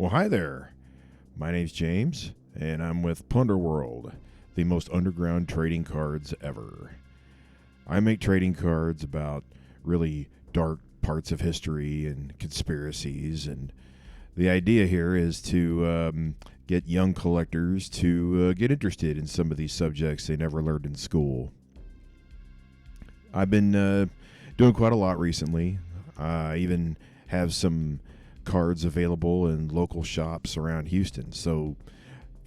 Well, hi there. My name's James, and I'm with Plunder World, the most underground trading cards ever. I make trading cards about really dark parts of history and conspiracies, and the idea here is to get young collectors to get interested in some of these subjects they never learned in school. I've been doing quite a lot recently. I even have some cards available in local shops around Houston. So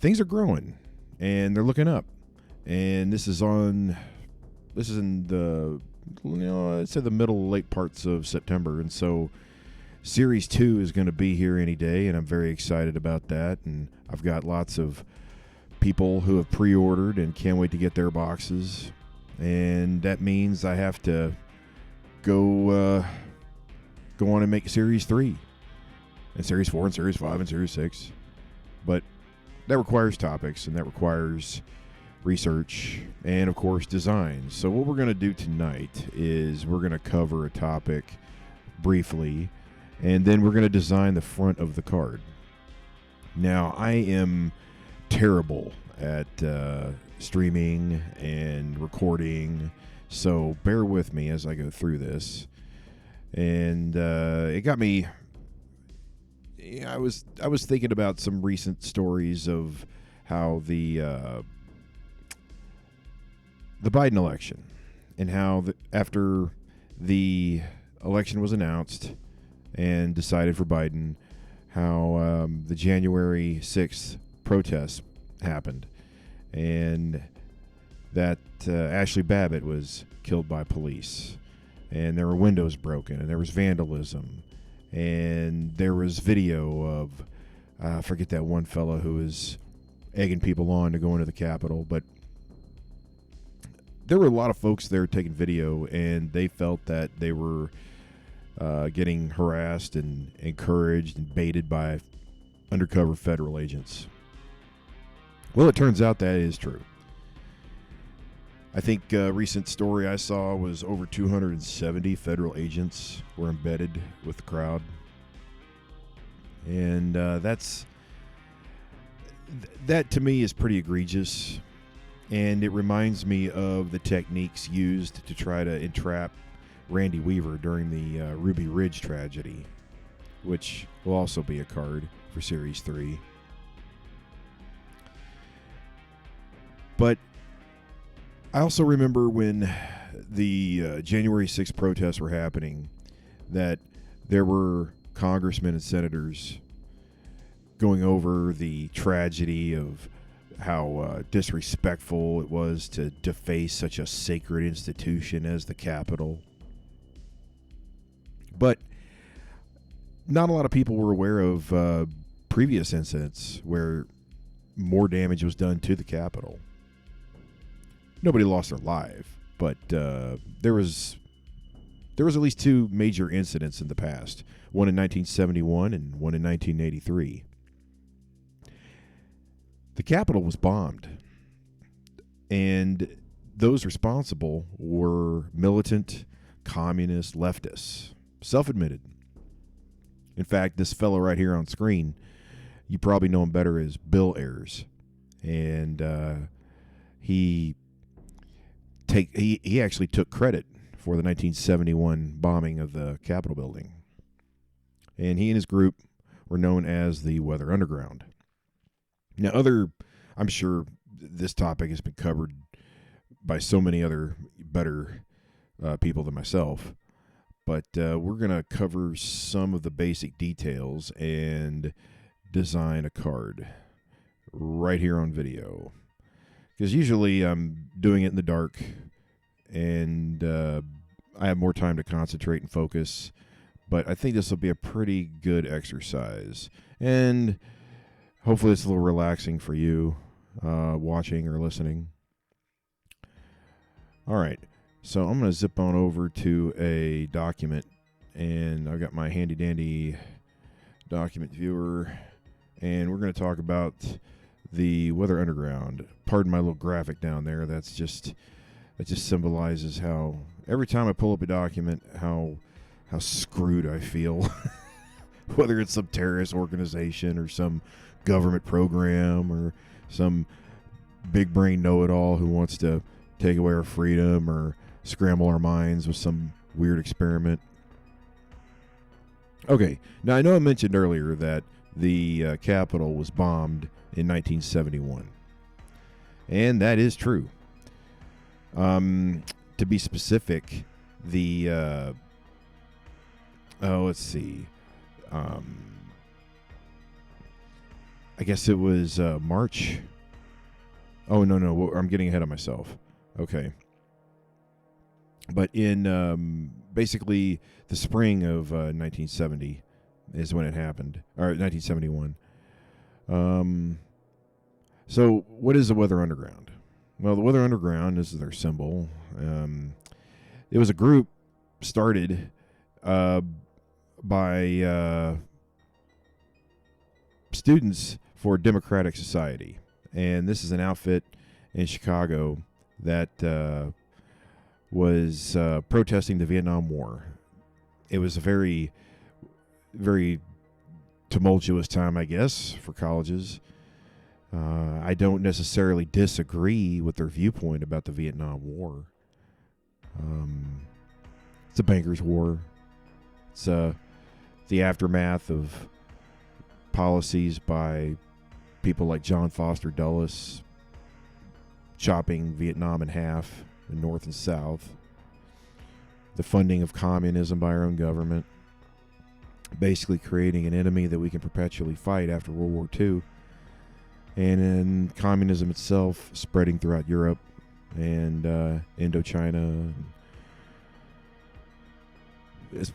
things are growing and they're looking up. And this is in the I'd say the middle late parts of September, and so Series 2 is going to be here any day, and I'm very excited about that. And I've got lots of people who have pre-ordered and can't wait to get their boxes. And that means I have to go on and make Series 3 and Series 4 and Series 5 and Series 6. But that requires topics, and that requires research and, of course, design. So what we're going to do tonight is we're going to cover a topic briefly, and then we're going to design the front of the card. Now, I am terrible at streaming and recording, so bear with me as I go through this. And it got me. I was thinking about some recent stories of how the Biden election, and how after the election was announced and decided for Biden, how the January 6th protests happened, and that Ashley Babbitt was killed by police, and there were windows broken, and there was vandalism, and there was video of, I forget that one fellow who was egging people on to go into the Capitol, but there were a lot of folks there taking video, and they felt that they were getting harassed and encouraged and baited by undercover federal agents. Well, it turns out that is true. I think a recent story I saw was over 270 federal agents were embedded with the crowd. And that to me is pretty egregious. And it reminds me of the techniques used to try to entrap Randy Weaver during the Ruby Ridge tragedy, which will also be a card for Series 3. But I also remember when the January 6th protests were happening, that there were congressmen and senators going over the tragedy of how disrespectful it was to deface such a sacred institution as the Capitol. But not a lot of people were aware of previous incidents where more damage was done to the Capitol. Nobody lost their life, but there was at least two major incidents in the past, one in 1971 and one in 1983. The Capitol was bombed, and those responsible were militant, communist, leftists, self-admitted. In fact, this fellow right here on screen, you probably know him better as Bill Ayers, and he actually took credit for the 1971 bombing of the Capitol building. And he and his group were known as the Weather Underground. Now, I'm sure this topic has been covered by so many other better people than myself, but we're going to cover some of the basic details and design a card right here on video. Because usually I'm doing it in the dark, and I have more time to concentrate and focus. But I think this will be a pretty good exercise. And hopefully it's a little relaxing for you watching or listening. All right. So I'm going to zip on over to a document. And I've got my handy-dandy document viewer. And we're going to talk about the Weather Underground. Pardon my little graphic down there. That just symbolizes how every time I pull up a document, how screwed I feel. whether it's some terrorist organization or some government program or some big brain know-it-all who wants to take away our freedom or scramble our minds with some weird experiment. Okay, now I know I mentioned earlier that the Capitol was bombed in 1971, and that is true. To be specific, the let's see, I guess it was March. Oh no, I'm getting ahead of myself. Okay, but in basically the spring of 1970 is when it happened, or 1971. So what is the Weather Underground? Well, the Weather Underground is their symbol. It was a group started by students for Democratic Society. And this is an outfit in Chicago that was protesting the Vietnam War. It was a very, very tumultuous time, I guess, for colleges. I don't necessarily disagree with their viewpoint about the Vietnam War. It's a banker's war. It's the aftermath of policies by people like John Foster Dulles, chopping Vietnam in half, in North and South. The funding of communism by our own government. Basically creating an enemy that we can perpetually fight after World War II. And then communism itself spreading throughout Europe and Indochina,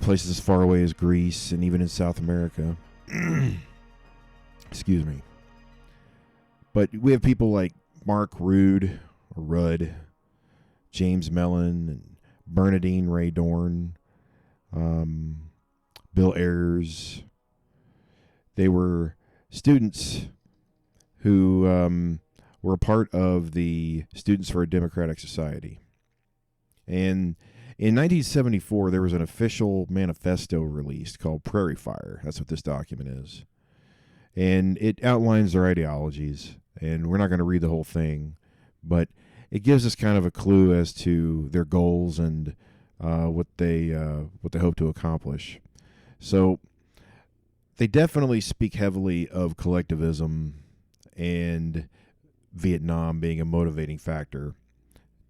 places as far away as Greece and even in South America. Excuse me. But we have people like Mark Rudd, James Mellon, and Bernadine Ray Dorn, Bill Ayers. They were students who were a part of the Students for a Democratic Society. And in 1974, there was an official manifesto released called Prairie Fire. That's what this document is. And it outlines their ideologies. And we're not going to read the whole thing, but it gives us kind of a clue as to their goals and what they hope to accomplish. So they definitely speak heavily of collectivism and Vietnam being a motivating factor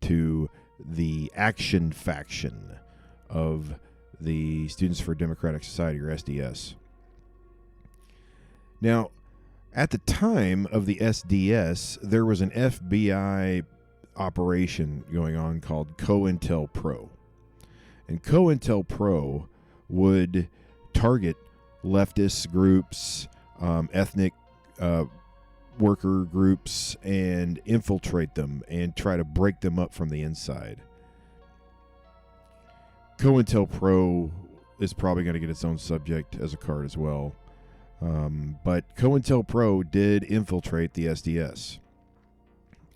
to the action faction of the Students for Democratic Society, or SDS. Now, at the time of the SDS, there was an FBI operation going on called COINTELPRO. And COINTELPRO would target leftist groups, ethnic worker groups, and infiltrate them and try to break them up from the inside. COINTELPRO is probably going to get its own subject as a card as well. But COINTELPRO did infiltrate the SDS.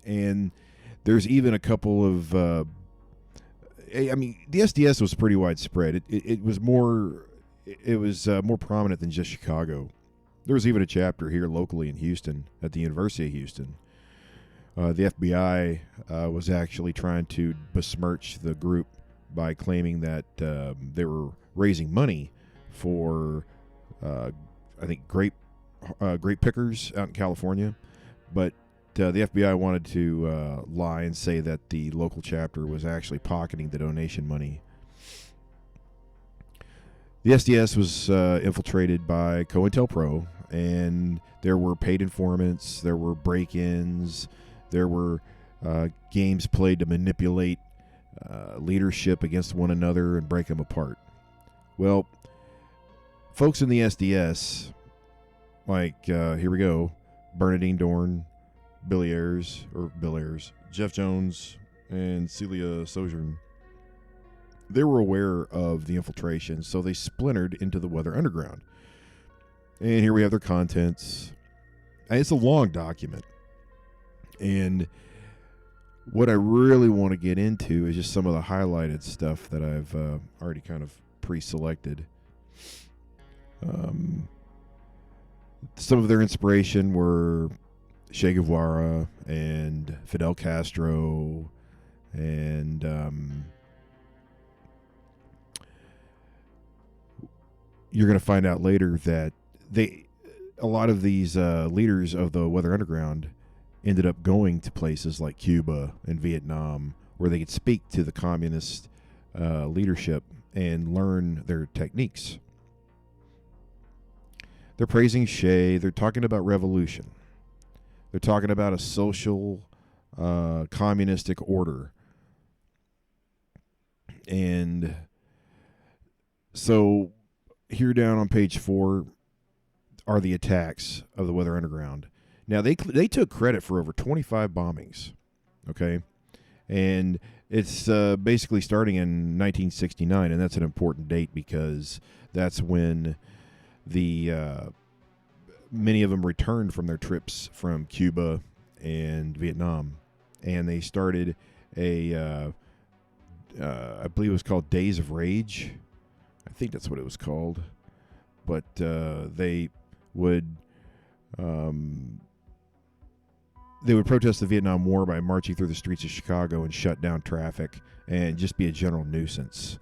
And there's even a couple of... the SDS was pretty widespread. It was more prominent than just Chicago. There was even a chapter here locally in Houston at the University of Houston. The FBI was actually trying to besmirch the group by claiming that they were raising money for, I think, grape pickers out in California. But the FBI wanted to lie and say that the local chapter was actually pocketing the donation money. The SDS was infiltrated by COINTELPRO, and there were paid informants, there were break-ins, there were games played to manipulate leadership against one another and break them apart. Well, folks in the SDS, like, here we go, Bernadine Dorn, Bill Ayers, Jeff Jones, and Celia Sojourn, they were aware of the infiltration, so they splintered into the Weather Underground. And here we have their contents. And it's a long document. And what I really want to get into is just some of the highlighted stuff that I've already kind of pre-selected. Some of their inspiration were Che Guevara and Fidel Castro, and you're going to find out later that a lot of these leaders of the Weather Underground ended up going to places like Cuba and Vietnam, where they could speak to the communist leadership and learn their techniques. They're praising Che. They're talking about revolution. They're talking about a social communistic order. And so here down on page 4 are the attacks of the Weather Underground. Now, they took credit for over 25 bombings, okay? And it's basically starting in 1969, and that's an important date because that's when the many of them returned from their trips from Cuba and Vietnam, and they started I believe it was called Days of Rage. I think that's what it was called. But they would protest the Vietnam War by marching through the streets of Chicago and shut down traffic and just be a general nuisance.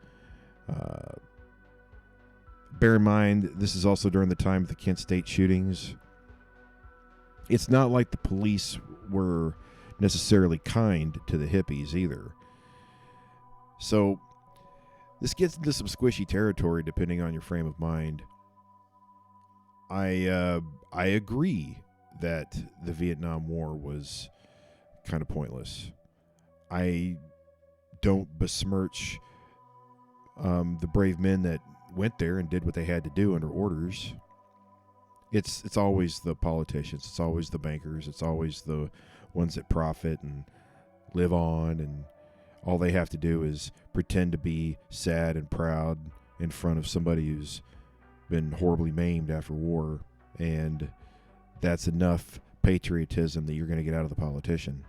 Bear in mind, this is also during the time of the Kent State shootings. It's not like the police were necessarily kind to the hippies either. So this gets into some squishy territory depending on your frame of mind. I agree that the Vietnam War was kind of pointless. I don't besmirch the brave men that went there and did what they had to do under orders. It's always the politicians, it's always the bankers, it's always the ones that profit and live on, and all they have to do is pretend to be sad and proud in front of somebody who's been horribly maimed after war, and that's enough patriotism that you're going to get out of the politician.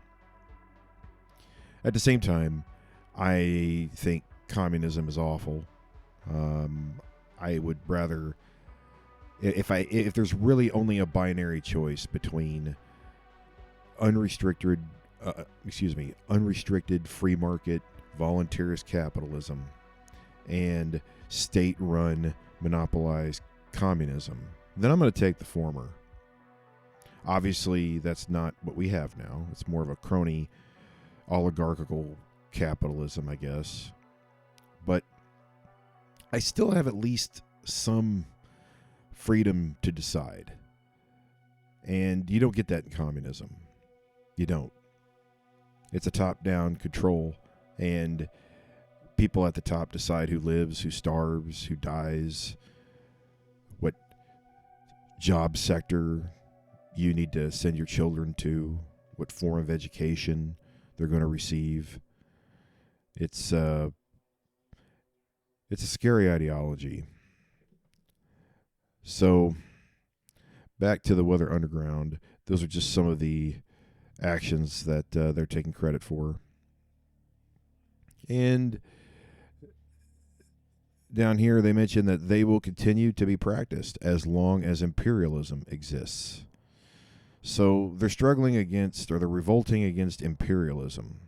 At the same time, I think communism is awful. I would rather, if there's really only a binary choice between unrestricted free market voluntarist capitalism and state-run monopolized communism, then I'm going to take the former. Obviously, that's not what we have now. It's more of a crony oligarchical capitalism, I guess. But I still have at least some freedom to decide. And you don't get that in communism. You don't. It's a top-down control, and people at the top decide who lives, who starves, who dies, what job sector you need to send your children to, what form of education they're going to receive. It's a scary ideology. So, back to the Weather Underground. Those are just some of the actions that they're taking credit for. And down here, they mention that they will continue to be practiced as long as imperialism exists. So they're struggling against, or they're revolting against imperialism.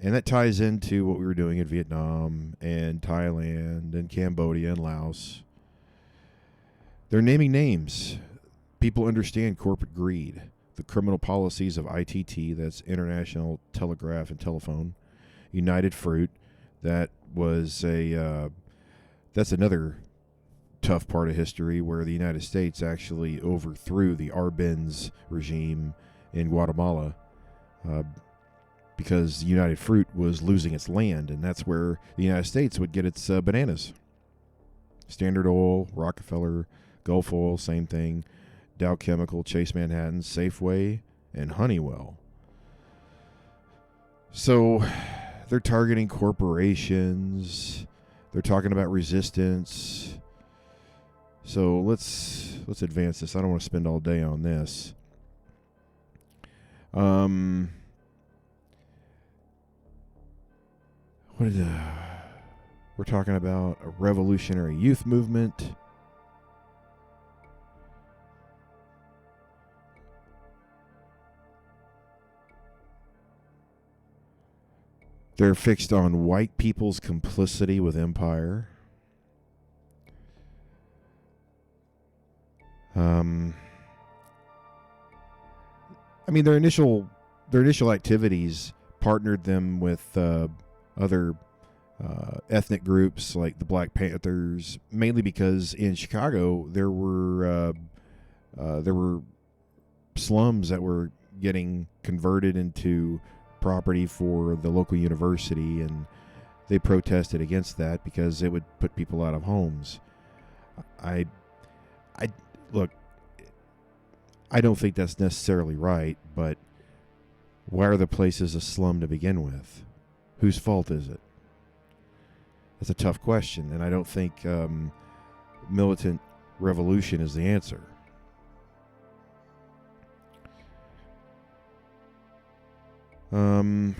And that ties into what we were doing in Vietnam and Thailand and Cambodia and Laos. They're naming names. People understand corporate greed. The criminal policies of ITT, that's International Telegraph and Telephone. United Fruit, that was that's another tough part of history where the United States actually overthrew the Arbenz regime in Guatemala because United Fruit was losing its land, and that's where the United States would get its bananas. Standard Oil, Rockefeller, Gulf Oil, same thing. Dow Chemical, Chase Manhattan, Safeway, and Honeywell. So they're targeting corporations. They're talking about resistance. So let's advance this. I don't want to spend all day on this. We're talking about a revolutionary youth movement. They're fixed on white people's complicity with empire. I mean, their initial activities partnered them with other ethnic groups like the Black Panthers, mainly because in Chicago there were slums that were getting converted into property for the local university, and they protested against that because it would put people out of homes. I look, I don't think that's necessarily right, but why are the places a slum to begin with? Whose fault is it? That's a tough question, and I don't think militant revolution is the answer.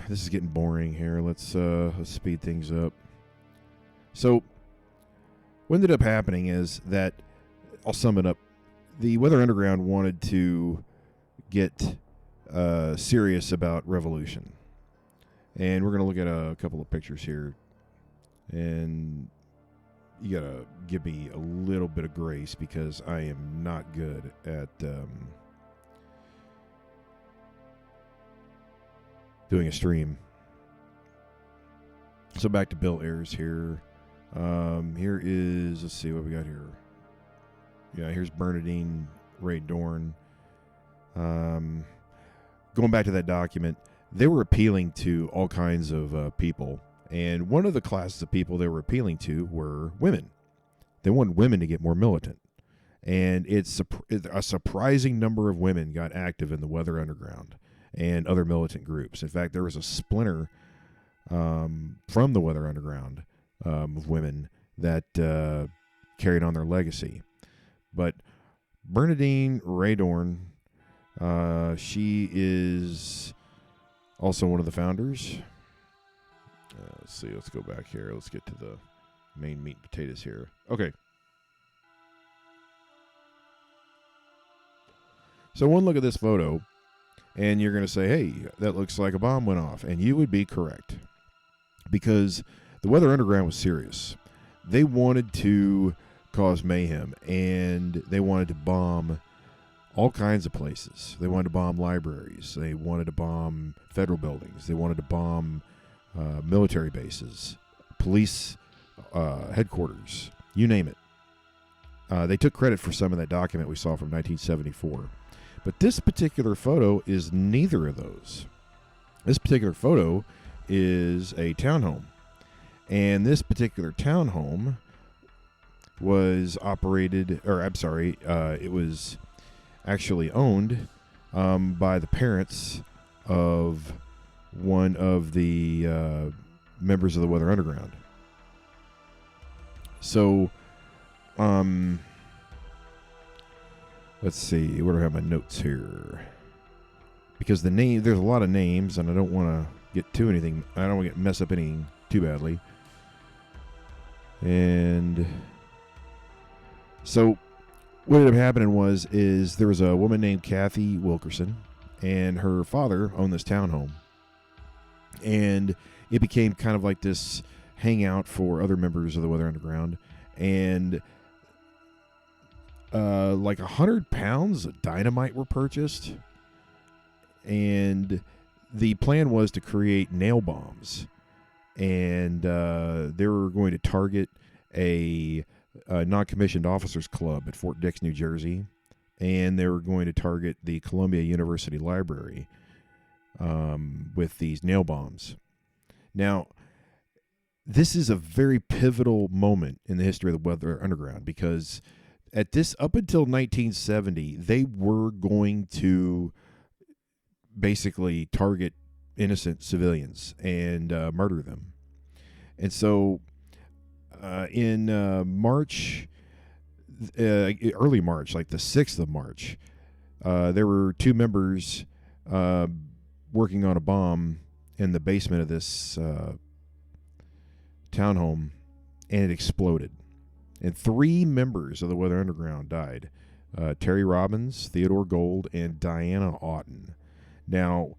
This is getting boring here. Let's speed things up. So, what ended up happening is that, I'll sum it up. The Weather Underground wanted to get serious about revolution. And we're going to look at a couple of pictures here. And you got to give me a little bit of grace because I am not good at doing a stream. So back to Bill Ayers here. Here is, let's see what we got here. Yeah, here's Bernadine Ray Dorn. Going back to that document, they were appealing to all kinds of people. And one of the classes of people they were appealing to were women. They wanted women to get more militant. And it's a surprising number of women got active in the Weather Underground and other militant groups. In fact, there was a splinter from the Weather Underground of women that carried on their legacy. But Bernadine Ray Dorn, she is also one of the founders. Let's see. Let's go back here. Let's get to the main meat and potatoes here. Okay. So one look at this photo, and you're going to say, hey, that looks like a bomb went off. And you would be correct. Because the Weather Underground was serious. They wanted to cause mayhem, and they wanted to bomb all kinds of places. They wanted to bomb libraries. They wanted to bomb federal buildings. They wanted to bomb military bases, police headquarters, you name it. They took credit for some of that document we saw from 1974. But this particular photo is neither of those. This particular photo is a townhome. And this particular townhome was operated, or I'm sorry, it was actually owned by the parents of one of the members of the Weather Underground. So, let's see, where do I have my notes here? Because the name, there's a lot of names, and I don't want to get to anything. I don't want to mess up anything too badly. And so, what ended up happening is there was a woman named Kathy Wilkerson, and her father owned this townhome. And it became kind of like this hangout for other members of the Weather Underground. And like 100 pounds of dynamite were purchased. And the plan was to create nail bombs. And they were going to target a non-commissioned officers club at Fort Dix, New Jersey. And they were going to target the Columbia University Library with these nail bombs. Now, this is a very pivotal moment in the history of the Weather Underground, because up until 1970, they were going to basically target innocent civilians and murder them. And so in March, early March, like the 6th of March, there were two members working on a bomb in the basement of this townhome, and it exploded. And 3 members of the Weather Underground died. Terry Robbins, Theodore Gold, and Diana Oughton. Now,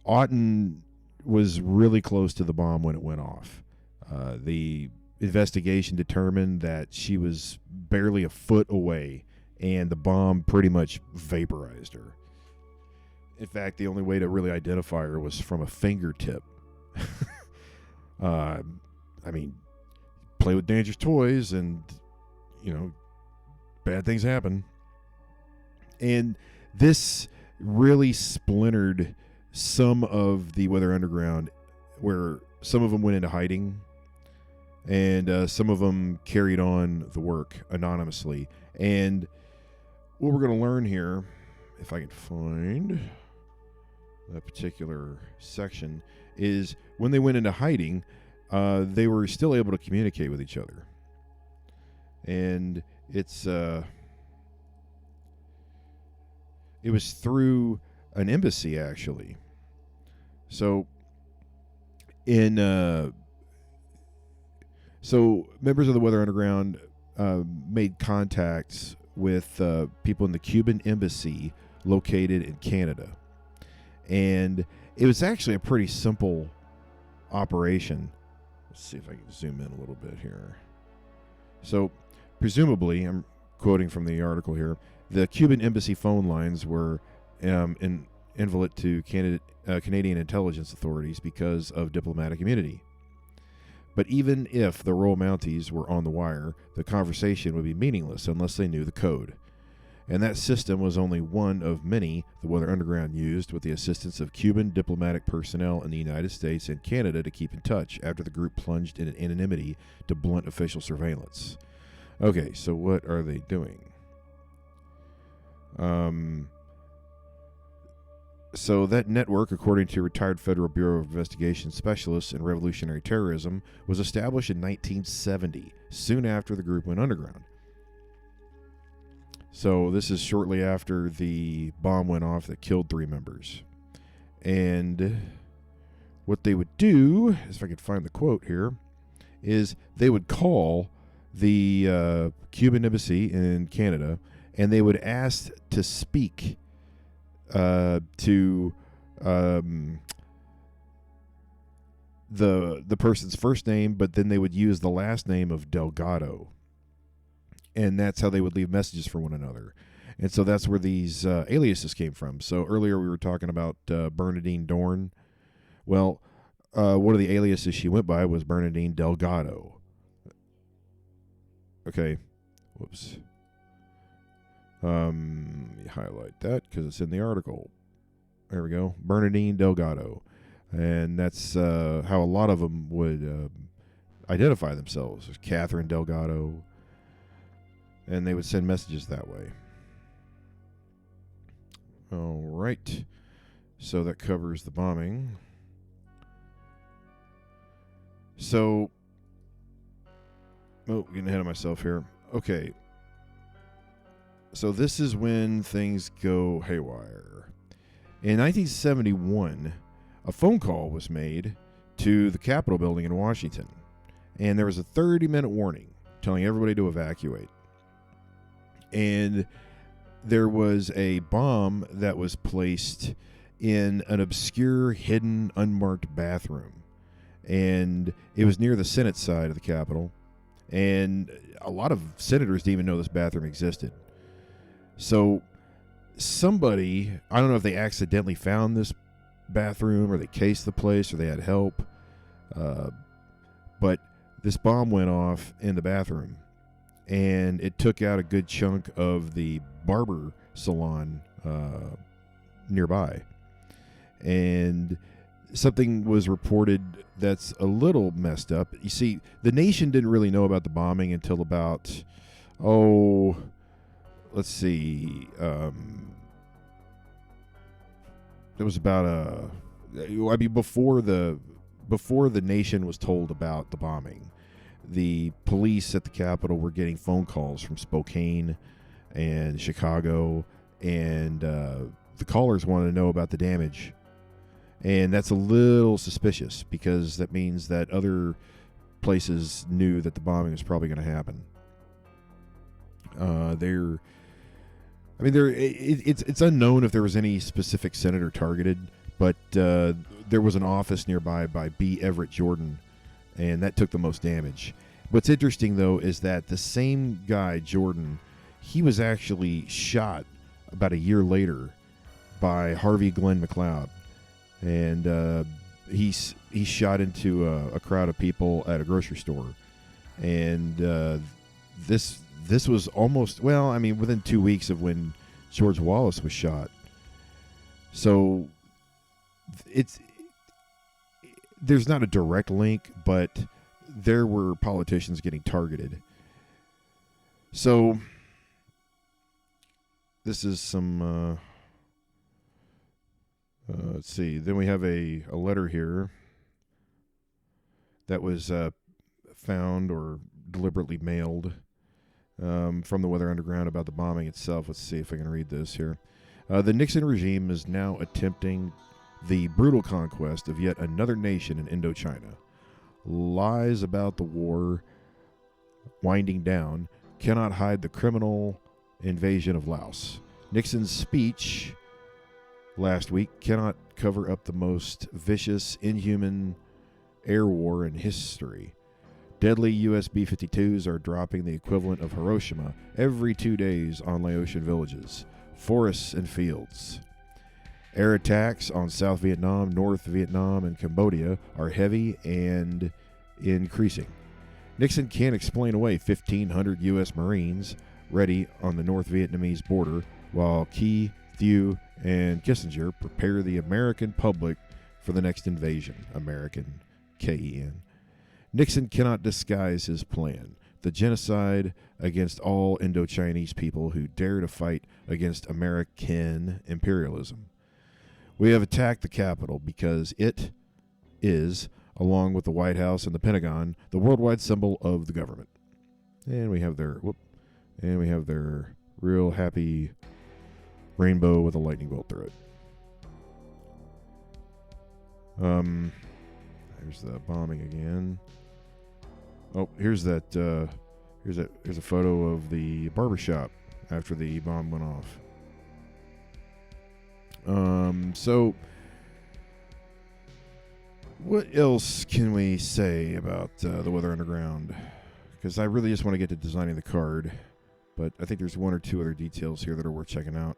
Oughton was really close to the bomb when it went off. The investigation determined that she was barely a foot away, and the bomb pretty much vaporized her. In fact, the only way to really identify her was from a fingertip. I mean, play with dangerous toys and, bad things happen. And this really splintered some of the Weather Underground, where some of them went into hiding and some of them carried on the work anonymously. And what we're going to learn here, if I can find that particular section, is when they went into hiding, they were still able to communicate with each other. And it was through an embassy, actually. So members of the Weather Underground made contacts with people in the Cuban embassy located in Canada. And it was actually a pretty simple operation. Let's see if I can zoom in a little bit here. So, presumably, I'm quoting from the article here, the Cuban embassy phone lines were invalid to Canadian intelligence authorities because of diplomatic immunity. But even if the Royal Mounties were on the wire, the conversation would be meaningless unless they knew the code. And that system was only one of many the Weather Underground used with the assistance of Cuban diplomatic personnel in the United States and Canada to keep in touch after the group plunged in anonymity to blunt official surveillance. Okay, so what are they doing? So that network, according to retired Federal Bureau of Investigation specialists in revolutionary terrorism, was established in 1970, soon after the group went underground. So this is shortly after the bomb went off that killed 3 members. And what they would do, if I could find the quote here, is they would call the Cuban embassy in Canada, and they would ask to speak to the person's first name, but then they would use the last name of Delgado. And that's how they would leave messages for one another. And so that's where these aliases came from. So earlier we were talking about Bernadine Dorn. Well, one of the aliases she went by was Bernadine Delgado. Okay. Whoops. Let me highlight that because it's in the article. There we go. Bernadine Delgado. And that's how a lot of them would identify themselves. There's Catherine Delgado. And they would send messages that way. All right. So that covers the bombing. So, getting ahead of myself here. Okay. So this is when things go haywire. In 1971, a phone call was made to the Capitol building in Washington. And there was a 30-minute warning telling everybody to evacuate. And there was a bomb that was placed in an obscure, hidden, unmarked bathroom. And it was near the Senate side of the Capitol. And a lot of senators didn't even know this bathroom existed. So somebody, I don't know if they accidentally found this bathroom or they cased the place or they had help. But this bomb went off in the bathroom. And it took out a good chunk of the barber salon nearby. And something was reported that's a little messed up. You see, the nation didn't really know about the bombing until about, let's see. It was about before the nation was told about the bombing. The police at the Capitol were getting phone calls from Spokane and Chicago, and the callers wanted to know about the damage. And that's a little suspicious because that means that other places knew that the bombing was probably going to happen. It's unknown if there was any specific senator targeted, But there was an office nearby by B. Everett Jordan, and that took the most damage. What's interesting, though, is that the same guy, Jordan, he was actually shot about a year later by Harvey Glenn McLeod. And he's shot into a crowd of people at a grocery store. And this was almost, well, I mean, within 2 weeks of when George Wallace was shot. So there's not a direct link, but there were politicians getting targeted. So this is some, let's see. Then we have a letter here that was found or deliberately mailed from the Weather Underground about the bombing itself. Let's see if I can read this here. The Nixon regime is now attempting the brutal conquest of yet another nation in Indochina. Lies about the war winding down cannot hide the criminal invasion of Laos. Nixon's speech last week cannot cover up the most vicious, inhuman air war in history. Deadly US B-52s are dropping the equivalent of Hiroshima every 2 days on Laotian villages, forests, and fields. Air attacks on South Vietnam, North Vietnam, and Cambodia are heavy and increasing. Nixon can't explain away 1,500 U.S. Marines ready on the North Vietnamese border while Key, Thieu, and Kissinger prepare the American public for the next invasion. American, K-E-N. Nixon cannot disguise his plan, the genocide against all Indochinese people who dare to fight against American imperialism. We have attacked the Capitol because it is, along with the White House and the Pentagon, the worldwide symbol of the government. And we have their real happy rainbow with a lightning bolt through it. There's the bombing again. Oh, here's a photo of the barbershop after the bomb went off. So what else can we say about the Weather Underground? Because I really just want to get to designing the card, but I think there's one or two other details here that are worth checking out.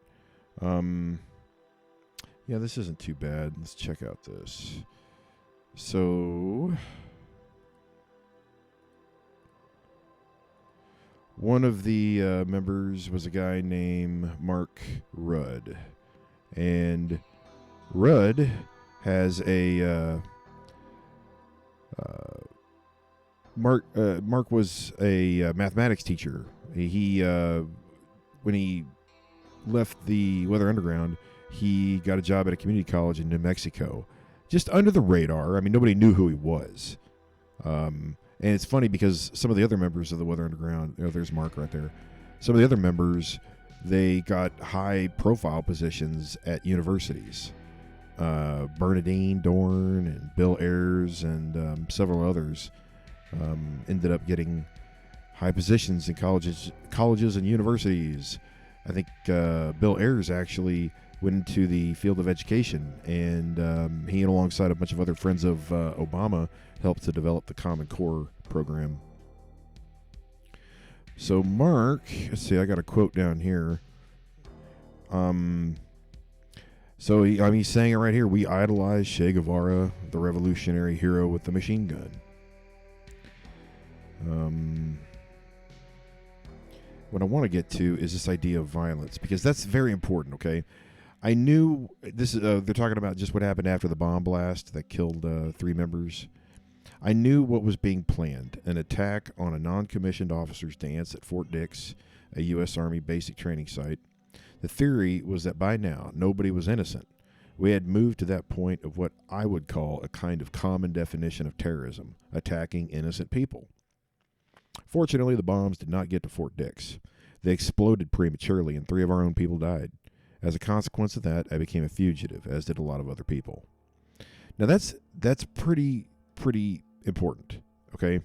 Yeah, this isn't too bad. Let's check out this. So one of the members was a guy named Mark Rudd. And Rudd has a Mark was a mathematics teacher. He when he left the Weather Underground, he got a job at a community college in New Mexico, just under the radar. I mean, nobody knew who he was. And it's funny because some of the other members of the Weather Underground, there's Mark right there. Some of the other members, they got high-profile positions at universities. Bernadine Dorn and Bill Ayers and several others ended up getting high positions in colleges and universities. I think Bill Ayers actually went into the field of education, and he, alongside a bunch of other friends of Obama, helped to develop the Common Core program. So Mark, let's see, I got a quote down here. So he's saying it right here. We idolize Che Guevara, the revolutionary hero with the machine gun. What I want to get to is this idea of violence, because that's very important, okay? I knew this. They're talking about just what happened after the bomb blast that killed 3 members. I knew what was being planned: an attack on a non-commissioned officer's dance at Fort Dix, a U.S. Army basic training site. The theory was that by now, nobody was innocent. We had moved to that point of what I would call a kind of common definition of terrorism, attacking innocent people. Fortunately, the bombs did not get to Fort Dix. They exploded prematurely, and 3 of our own people died. As a consequence of that, I became a fugitive, as did a lot of other people. Now, that's pretty important, okay?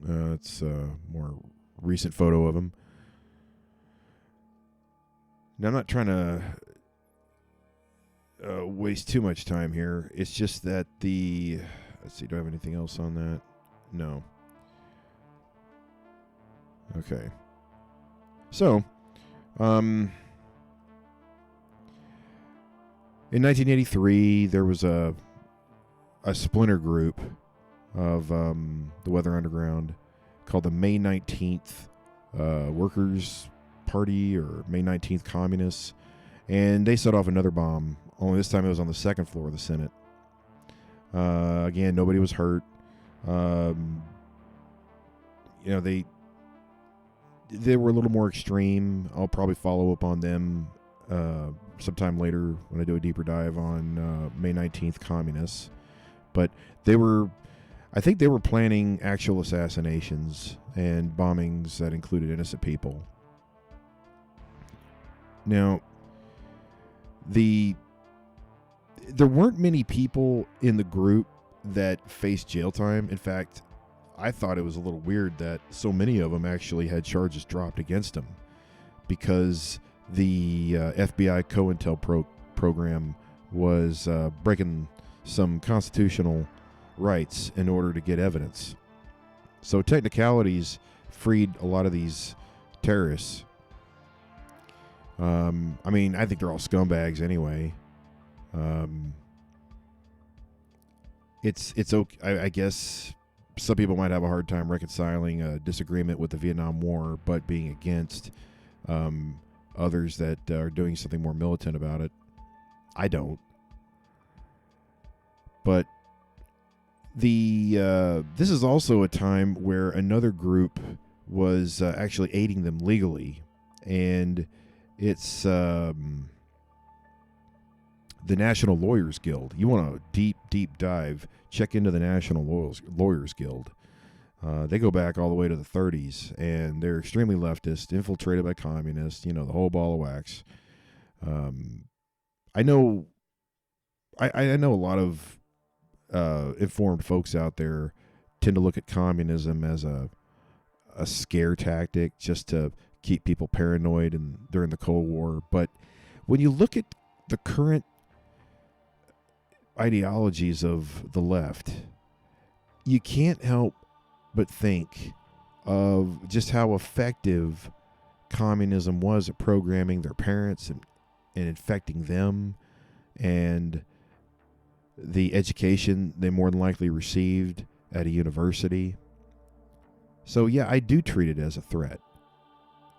It's a more recent photo of him. Now, I'm not trying to waste too much time here. It's just that let's see, do I have anything else on that? No. Okay. So, in 1983, there was a splinter group of the Weather Underground called the May 19th Workers' Party, or May 19th Communists, and they set off another bomb. Only this time it was on the second floor of the Senate. Again, nobody was hurt. They were a little more extreme. I'll probably follow up on them sometime later when I do a deeper dive on May 19th Communists. But I think they were planning actual assassinations and bombings that included innocent people. Now, there weren't many people in the group that faced jail time. In fact, I thought it was a little weird that so many of them actually had charges dropped against them, because the FBI COINTEL program was breaking some constitutional rights in order to get evidence. So technicalities freed a lot of these terrorists. I think they're all scumbags anyway. It's okay. I guess some people might have a hard time reconciling a disagreement with the Vietnam War, but being against others that are doing something more militant about it. I don't. But this is also a time where another group was actually aiding them legally, and it's the National Lawyers Guild. You want a deep dive, check into the National Lawyers Guild. They go back all the way to the 30s, and they're extremely leftist, infiltrated by communists, the whole ball of wax. I know a lot of informed folks out there tend to look at communism as a scare tactic just to keep people paranoid during the Cold War. But when you look at the current ideologies of the left, you can't help but think of just how effective communism was at programming their parents and infecting them, and the education they more than likely received at a university. So yeah, I do treat it as a threat.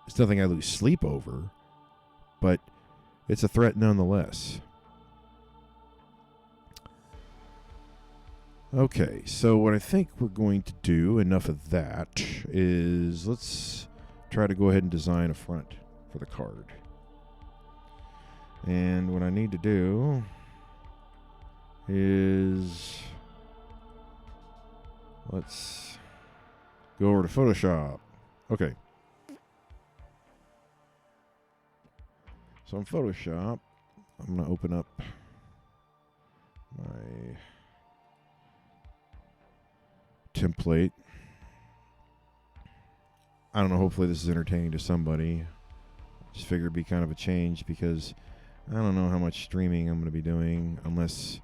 It's nothing I lose sleep over, but it's a threat nonetheless. Okay, so what I think we're going to do, enough of that, is let's try to go ahead and design a front for the card. And what I need to do is, let's go over to Photoshop. Okay. So in Photoshop, I'm going to open up my template. I don't know, hopefully this is entertaining to somebody. Just figured it'd be kind of a change, because I don't know how much streaming I'm going to be doing unless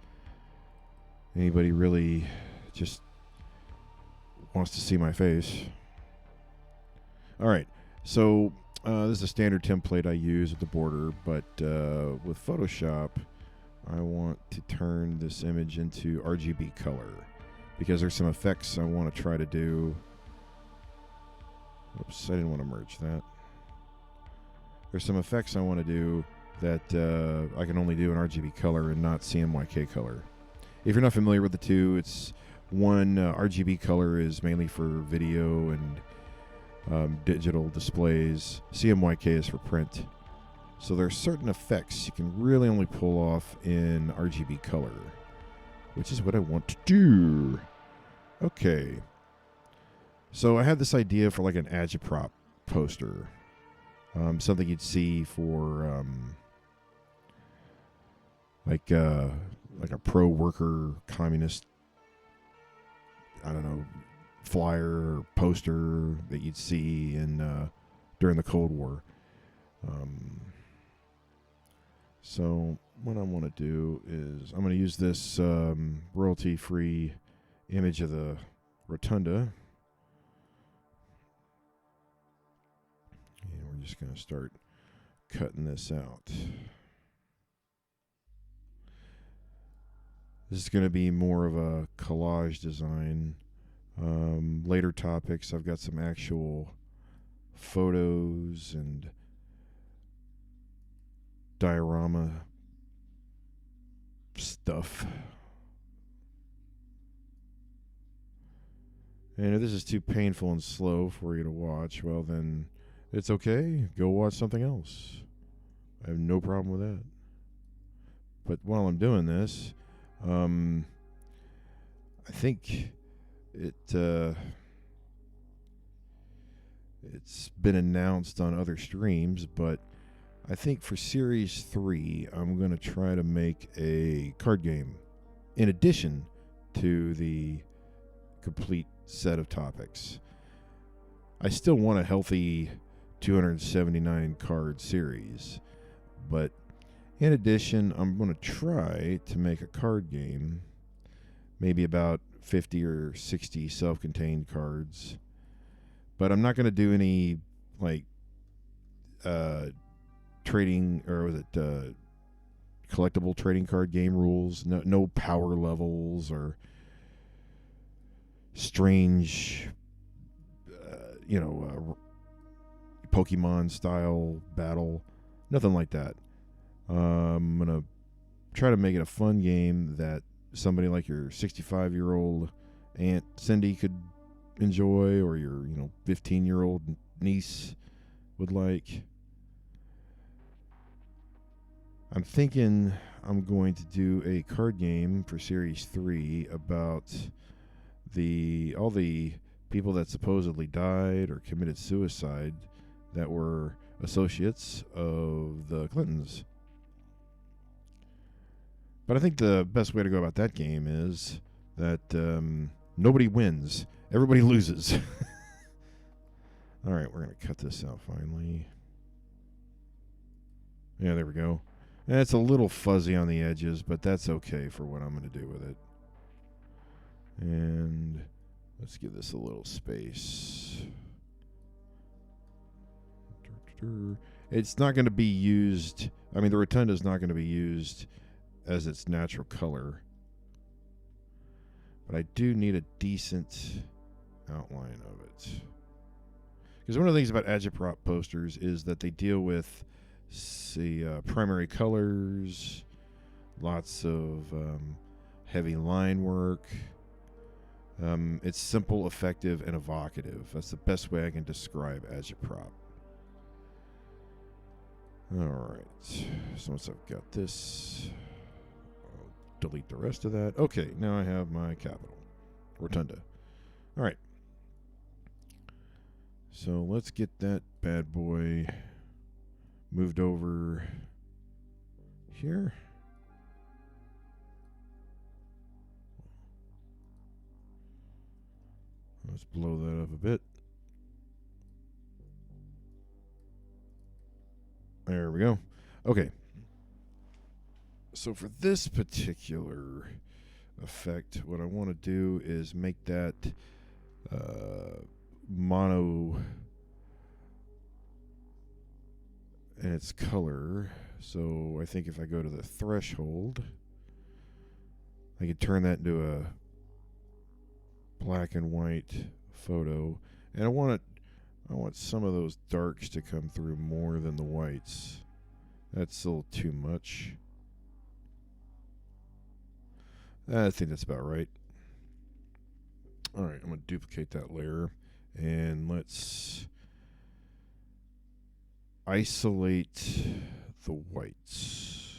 anybody really just wants to see my face. Alright, so this is a standard template I use at the border, but with Photoshop, I want to turn this image into RGB color, because there's some effects I want to try to do. Oops, I didn't want to merge that. There's some effects I want to do that I can only do in RGB color and not CMYK color. If you're not familiar with the two, it's one, RGB color is mainly for video and digital displays. CMYK is for print. So there are certain effects you can really only pull off in RGB color, which is what I want to do. Okay. So I had this idea for like an agitprop poster. Something you'd see for like a pro-worker communist, I don't know, flyer or poster that you'd see in during the Cold War. So what I want to do is I'm going to use this royalty-free image of the rotunda. And we're just going to start cutting this out. This is going to be more of a collage design. Later topics, I've got some actual photos and diorama stuff. And if this is too painful and slow for you to watch, well then it's okay. Go watch something else. I have no problem with that. But while I'm doing this, I think it's been announced on other streams, but I think for Series 3, I'm going to try to make a card game in addition to the complete set of topics. I still want a healthy 279 card series, but in addition, I'm going to try to make a card game, maybe about 50 or 60 self-contained cards. But I'm not going to do any like trading, or was it collectible trading card game rules. No power levels or strange Pokemon style battle. Nothing like that. I'm going to try to make it a fun game that somebody like your 65-year-old Aunt Cindy could enjoy, or your 15-year-old niece would like. I'm thinking I'm going to do a card game for Series 3 about all the people that supposedly died or committed suicide that were associates of the Clintons. But I think the best way to go about that game is that nobody wins. Everybody loses. All right, we're going to cut this out finally. Yeah, there we go. And it's a little fuzzy on the edges, but that's okay for what I'm going to do with it. And let's give this a little space. It's not going to be used. I mean, the rotunda is not going to be used as its natural color. But I do need a decent outline of it. Because one of the things about agitprop posters is that they deal with primary colors, lots of heavy line work. It's simple, effective, and evocative. That's the best way I can describe agitprop. Alright, so once I've got this, I'll delete the rest of that. Okay, now I have my capital, rotunda. Alright, so let's get that bad boy moved over here. Let's blow that up a bit. There we go. Okay. So for this particular effect, what I want to do is make that mono in its color. So I think if I go to the threshold, I could turn that into a black and white photo. And I want some of those darks to come through more than the whites. That's a little too much. I think that's about right. Alright, I'm going to duplicate that layer. And let's isolate the whites.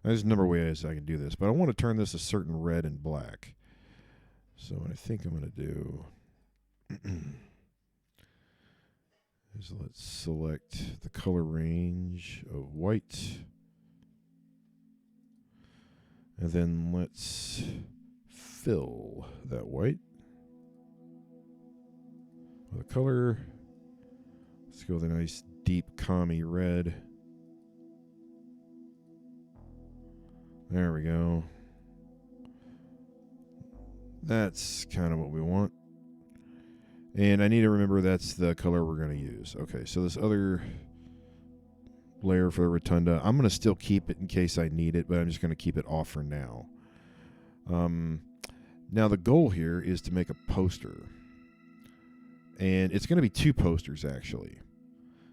There's a number of ways I can do this, but I want to turn this a certain red and black. So what I think I'm going to do is let's select the color range of white. And then let's fill that white with a color. Let's go with a nice deep commie red. There we go. That's kind of what we want. And I need to remember that's the color we're going to use. Okay, so this other layer for the rotunda, I'm going to still keep it in case I need it, but I'm just going to keep it off for now. Now the goal here is to make a poster. And it's going to be 2 posters, actually.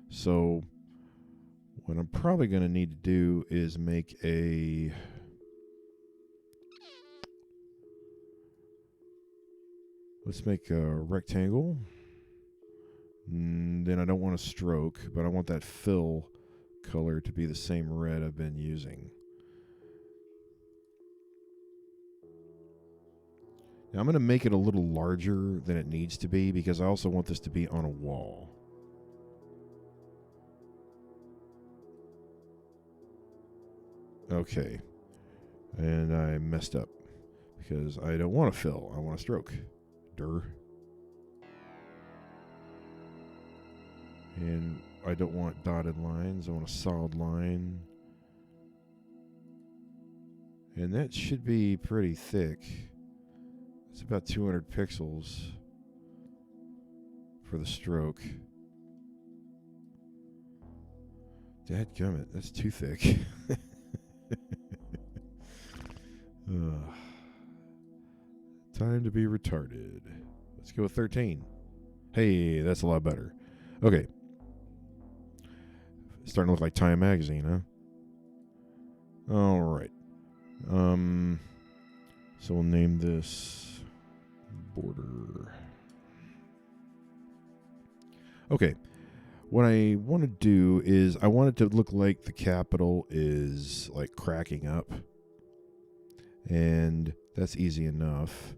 So what I'm probably going to need to do is make a... Let's make a rectangle. Then I don't want a stroke, but I want that fill color to be the same red I've been using. Now I'm going to make it a little larger than it needs to be because I also want this to be on a wall. Okay. And I messed up because I don't want a fill. I want a stroke. And I don't want dotted lines. I want a solid line. And that should be pretty thick. It's about 200 pixels for the stroke. Dadgummit, that's too thick. Time to be retarded. Let's go with 13. Hey, that's a lot better. Okay. Starting to look like Time Magazine, huh? All right. So we'll name this border. Okay. What I want to do is I want it to look like the Capitol is like cracking up. And that's easy enough.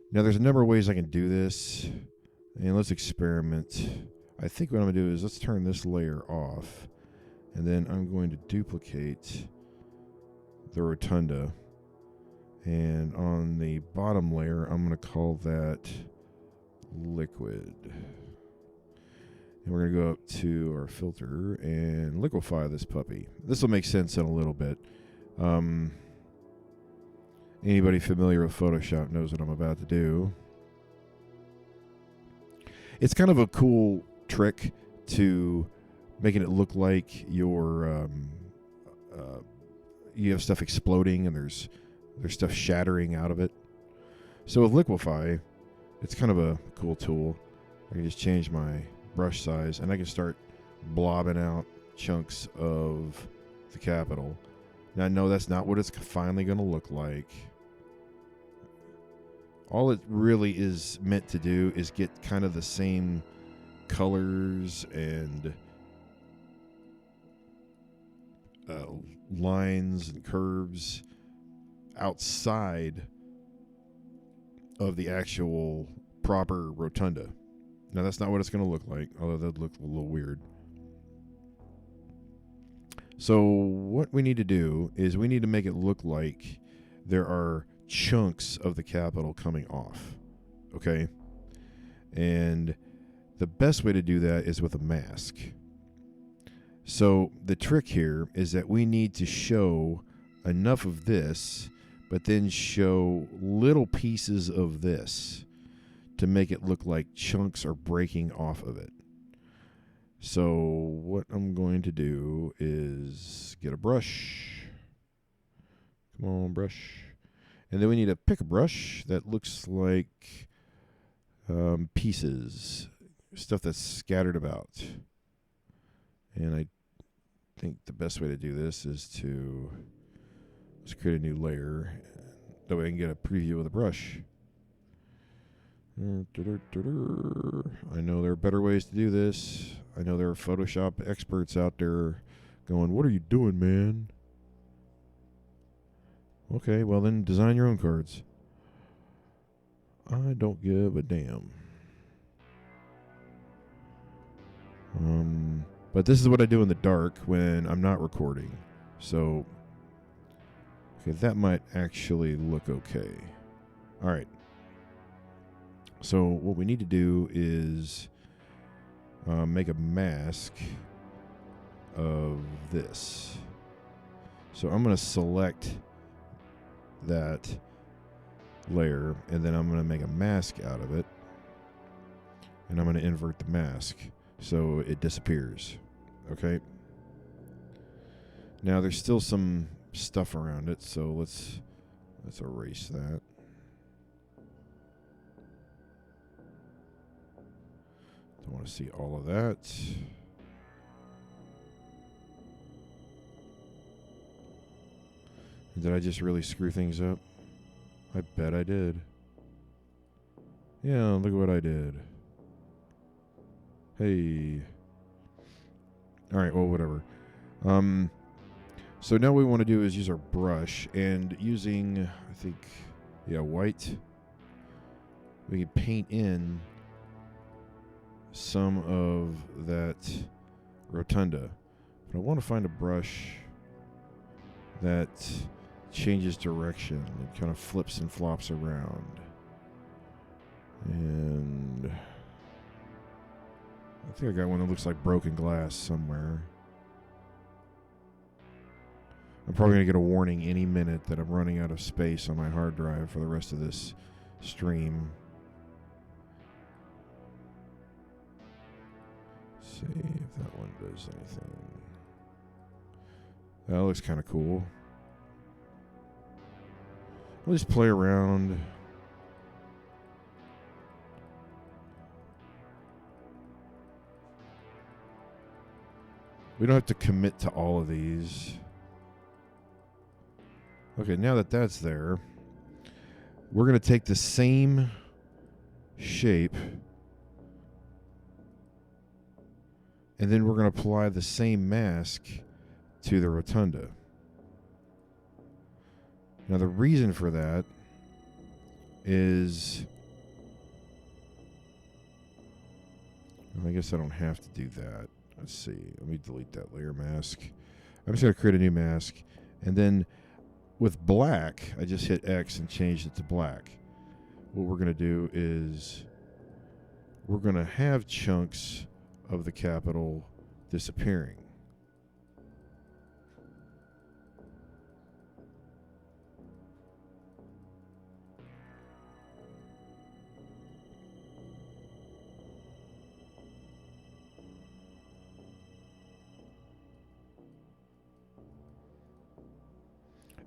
Now there's a number of ways I can do this, and let's experiment. I think what I'm going to do is let's turn this layer off, and then I'm going to duplicate the rotunda, and on the bottom layer I'm going to call that liquid. And we're going to go up to our filter and liquefy this puppy. This will make sense in a little bit. Anybody familiar with Photoshop knows what I'm about to do. It's kind of a cool trick to making it look like your you have stuff exploding and there's stuff shattering out of it. So with liquefy, it's kind of a cool tool. I can just change my brush size and I can start blobbing out chunks of the Capitol. Now, no, that's not what it's finally going to look like. All it really is meant to do is get kind of the same colors and lines and curves outside of the actual proper rotunda. Now, that's not what it's going to look like, although that look a little weird. So what we need to do is we need to make it look like there are chunks of the Capitol coming off, okay? And the best way to do that is with a mask. So the trick here is that we need to show enough of this, but then show little pieces of this to make it look like chunks are breaking off of it. So what I'm going to do is get a brush. Come on, brush. And then we need to pick a brush that looks like pieces, stuff that's scattered about. And I think the best way to do this is to let's create a new layer. That way I can get a preview of the brush. I know there are better ways to do this. I know there are Photoshop experts out there going, "What are you doing, man?" Okay, well then design your own cards. I don't give a damn. But this is what I do in the dark when I'm not recording. So, okay, that might actually look okay. All right. So what we need to do is make a mask of this. So I'm going to select that layer, and then I'm going to make a mask out of it, and I'm going to invert the mask so it disappears. Okay. Now there's still some stuff around it, so let's erase that. Don't want to see all of that. Did I just really screw things up? I bet I did. Yeah, look at what I did. Hey. Alright, well, whatever. So now what we want to do is use our brush, and using, I think, white, we can paint in some of that rotunda. But I want to find a brush that changes direction. It kind of flips and flops around. And I think I got one that looks like broken glass somewhere. I'm probably going to get a warning any minute that I'm running out of space on my hard drive for the rest of this stream. Let's see if that one does anything. That looks kind of cool. I'll just play around. We don't have to commit to all of these. Okay, now that that's there, we're going to take the same shape, and then we're going to apply the same mask to the rotunda. Now, the reason for that is, well, I guess I don't have to do that. Let's see. Let me delete that layer mask. I'm just going to create a new mask, and then with black, I just hit X and changed it to black. What we're going to do is we're going to have chunks of the capital disappearing.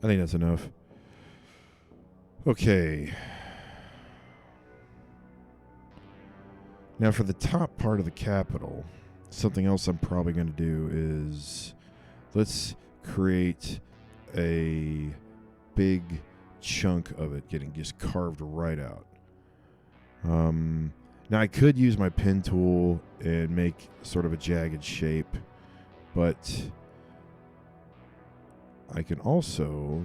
I think that's enough. Okay. Now for the top part of the capital, something else I'm probably going to do is let's create a big chunk of it getting just carved right out. Now I could use my pen tool and make sort of a jagged shape, but I can also,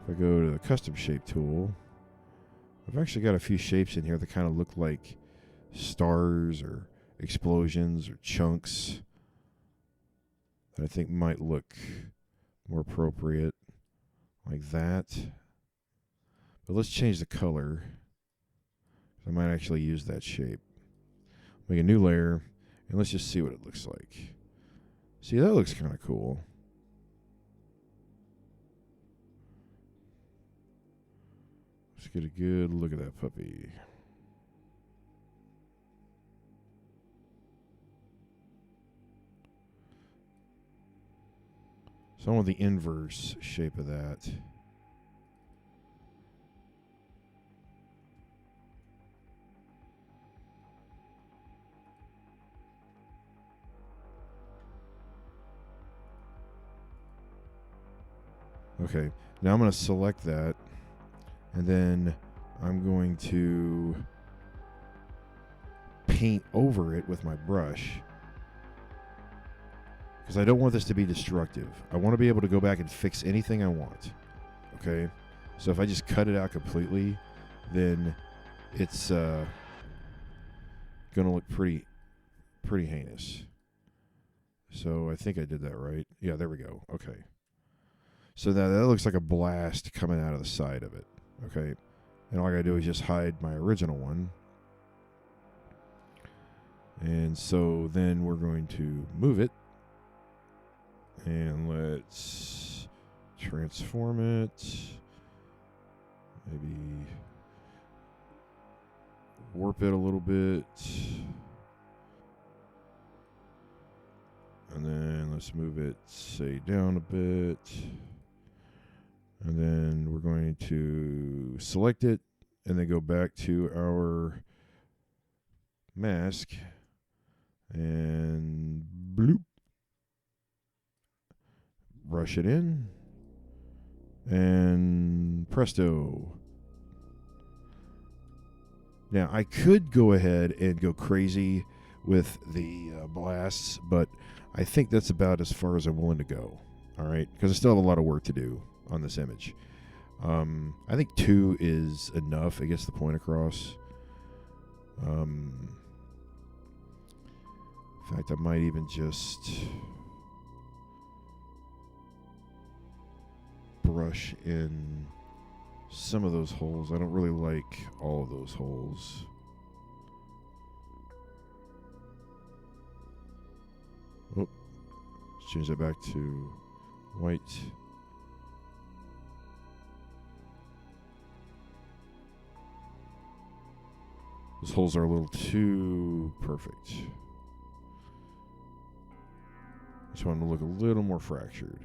if I go to the custom shape tool, I've actually got a few shapes in here that kind of look like stars or explosions or chunks that I think might look more appropriate, like that. But let's change the color. I might actually use that shape. Make a new layer, and let's just see what it looks like. See, that looks kind of cool. Let's get a good look at that puppy. So I want the inverse shape of that. Okay, now I'm going to select that, and then I'm going to paint over it with my brush, because I don't want this to be destructive. I want to be able to go back and fix anything I want. Okay, so if I just cut it out completely, then it's going to look pretty heinous. So I think I did that right. Yeah, there we go. Okay. So now that looks like a blast coming out of the side of it. Okay. And all I got to do is just hide my original one. And so then we're going to move it. And let's transform it. Maybe warp it a little bit. And then let's move it, say, down a bit. And then we're going to select it and then go back to our mask and bloop. Brush it in. And presto. Now, I could go ahead and go crazy with the blasts, but I think that's about as far as I'm willing to go. All right? Because I still have a lot of work to do on this image. I think 2 is enough. It gets the point across. In fact, I might even just brush in some of those holes. I don't really like all of those holes. Oh, let's change that back to white. Those holes are a little too perfect. Just want them to look a little more fractured.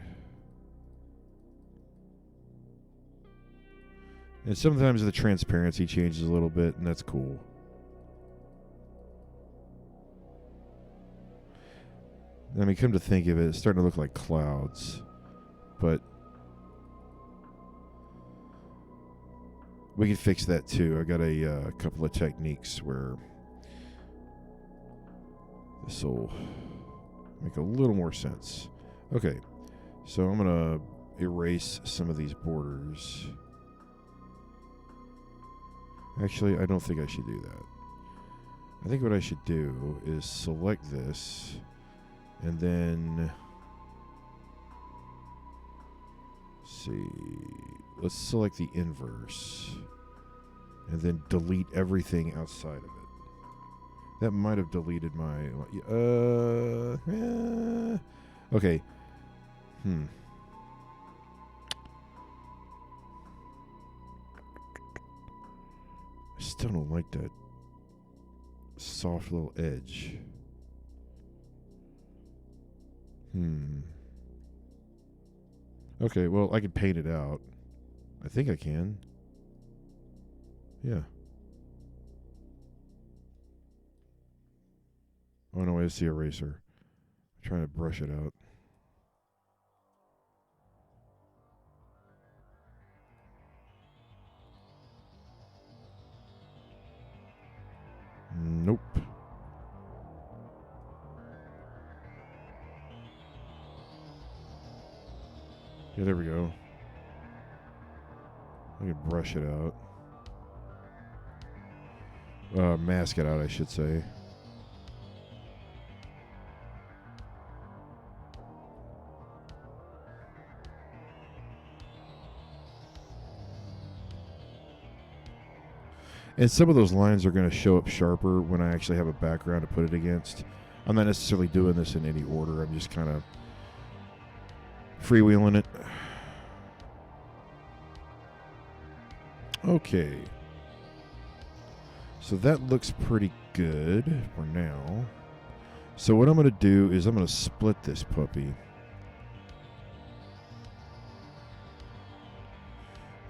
And sometimes the transparency changes a little bit, and that's cool. I mean, come to think of it, it's starting to look like clouds. But we can fix that too. I got a couple of techniques where this will make a little more sense. Okay, so I'm going to erase some of these borders. Actually, I don't think I should do that. I think what I should do is select this and then let's select the inverse and then delete everything outside of it. That might have deleted my okay. I still don't like that soft little edge. Okay, well, I can paint it out. I think I can. Yeah. Oh, no, it's the eraser. I'm trying to brush it out. Nope. Yeah, there we go. I can brush it out. Mask it out, I should say. And some of those lines are going to show up sharper when I actually have a background to put it against. I'm not necessarily doing this in any order. I'm just kind of freewheeling it. Okay. So that looks pretty good for now. So what I'm going to do is I'm going to split this puppy.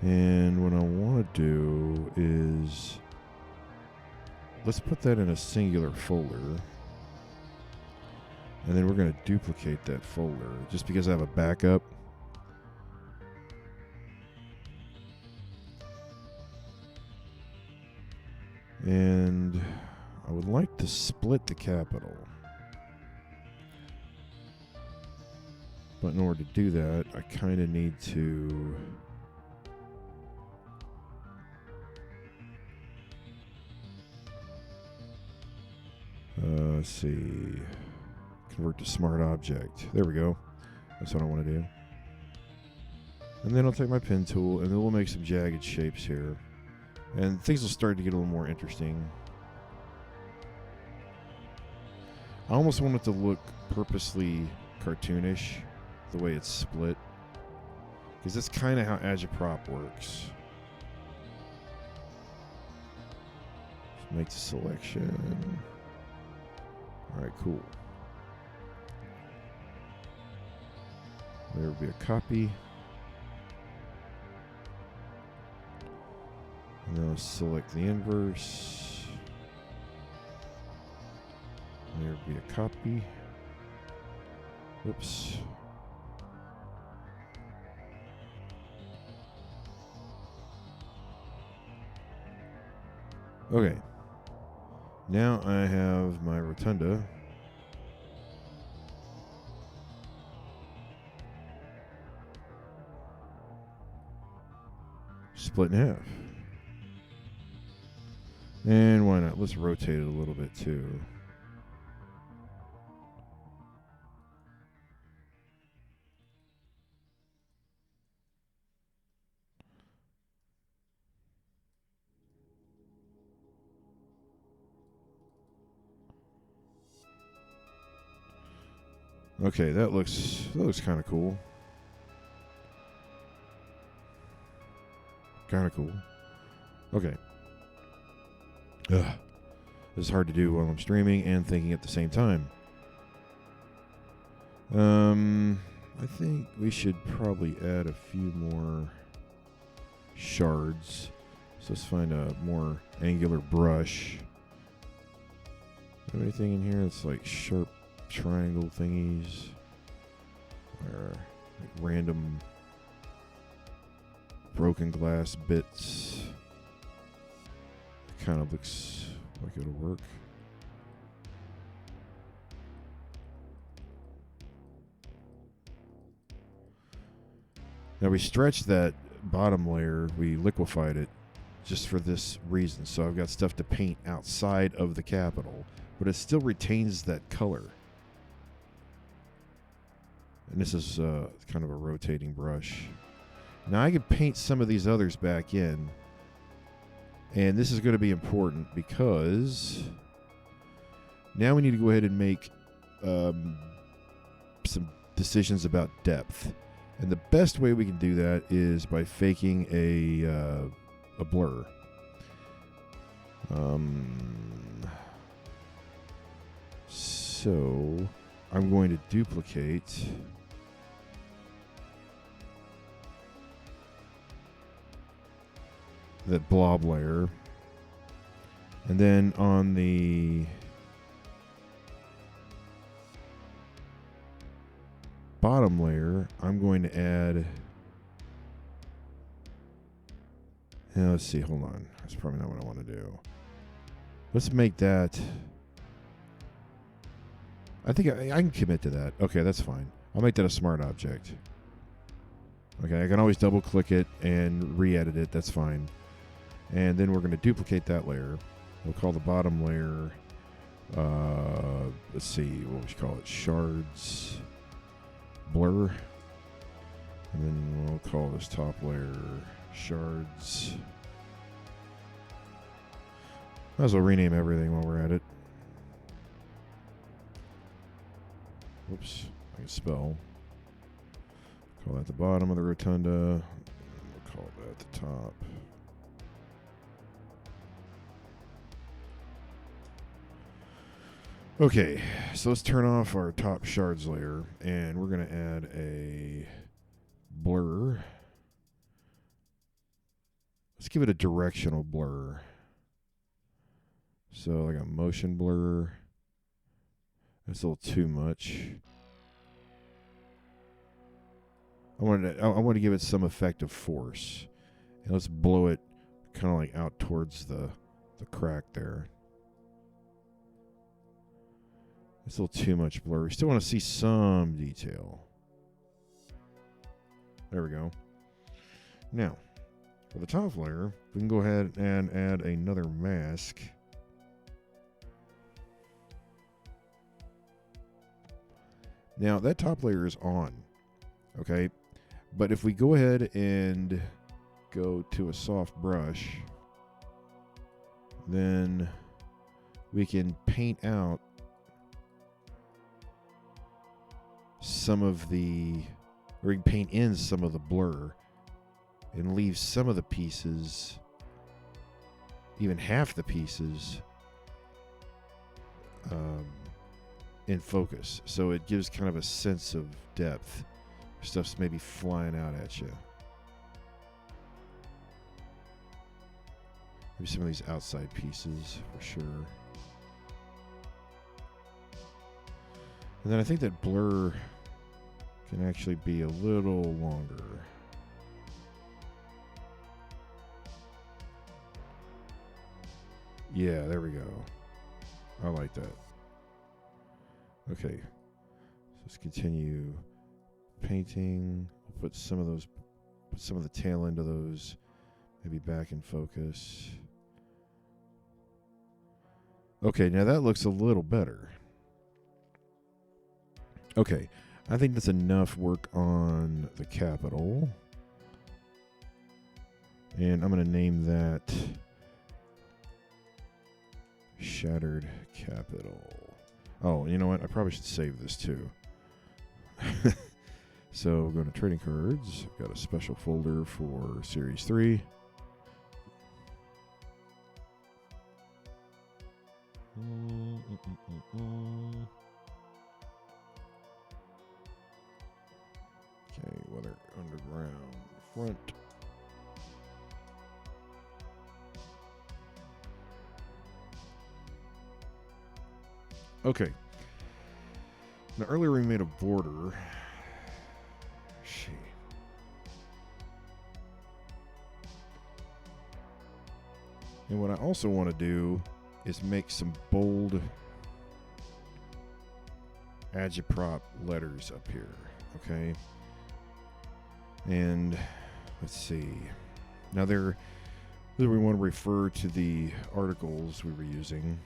And what I want to do is let's put that in a singular folder. And then we're going to duplicate that folder just because I have a backup. And I would like to split the capital. But in order to do that, I kind of need to let's see, convert to smart object. There we go. That's what I want to do. And then I'll take my pen tool and then we'll make some jagged shapes here. And things will start to get a little more interesting. I almost want it to look purposely cartoonish, the way it's split. Because that's kind of how Agitprop works. Let's make the selection. Alright, cool. There will be a copy. And then I'll select the inverse. There will be a copy. Oops. Okay. Now I have my rotunda. Split in half. And why not? Let's rotate it a little bit too. Okay, that looks kind of cool. Kind of cool. Okay. Ugh. This is hard to do while I'm streaming and thinking at the same time. I think we should probably add a few more shards. So let's find a more angular brush. Have anything in here that's like sharp triangle thingies? Or like random broken glass bits? Kind of looks like it'll work. Now we stretched that bottom layer, we liquefied it just for this reason. So I've got stuff to paint outside of the capital, but it still retains that color. And this is kind of a rotating brush. Now I can paint some of these others back in. And this is going to be important because now we need to go ahead and make some decisions about depth. And the best way we can do that is by faking a blur. So I'm going to duplicate that blob layer, and then on the bottom layer I'm going to add, let's see, hold on, that's probably not what I want to do. Let's make that, I think I can commit to that. Okay, that's fine. I'll make that a smart object. Okay, I can always double click it and re-edit it, that's fine. And then we're going to duplicate that layer. We'll call the bottom layer, let's see, what we should call it, shards blur. And then we'll call this top layer shards. Might as well rename everything while we're at it. Whoops, I can spell. Call that the bottom of the rotunda. We'll call that the top. Okay, so let's turn off our top shards layer, and we're going to add a blur. Let's give it a directional blur. So like a motion blur. That's a little too much. I want to give it some effect of force. And let's blow it kind of like out towards the crack there. It's a little too much blur. We still want to see some detail. There we go. Now, for the top layer, we can go ahead and add another mask. Now, that top layer is on, okay? But if we go ahead and go to a soft brush, then we can paint out some of the, or you can paint in some of the blur and leave some of the pieces, even half the pieces, in focus. So it gives kind of a sense of depth. Stuff's maybe flying out at you. Maybe some of these outside pieces for sure. And then I think that blur can actually be a little longer. Yeah, there we go. I like that. Okay. Let's continue painting. We'll put some of those, put some of the tail end of those maybe back in focus. Okay, now that looks a little better. Okay, I think that's enough work on the capital. And I'm going to name that Shattered Capital. Oh, you know what? I probably should save this too. So we're going to trading cards. I've got a special folder for Series 3. Okay, Weather Underground Front. Okay. Now earlier we made a border. And what I also want to do is make some bold agitprop letters up here, okay? And let's see. Now we want to refer to the articles we were using.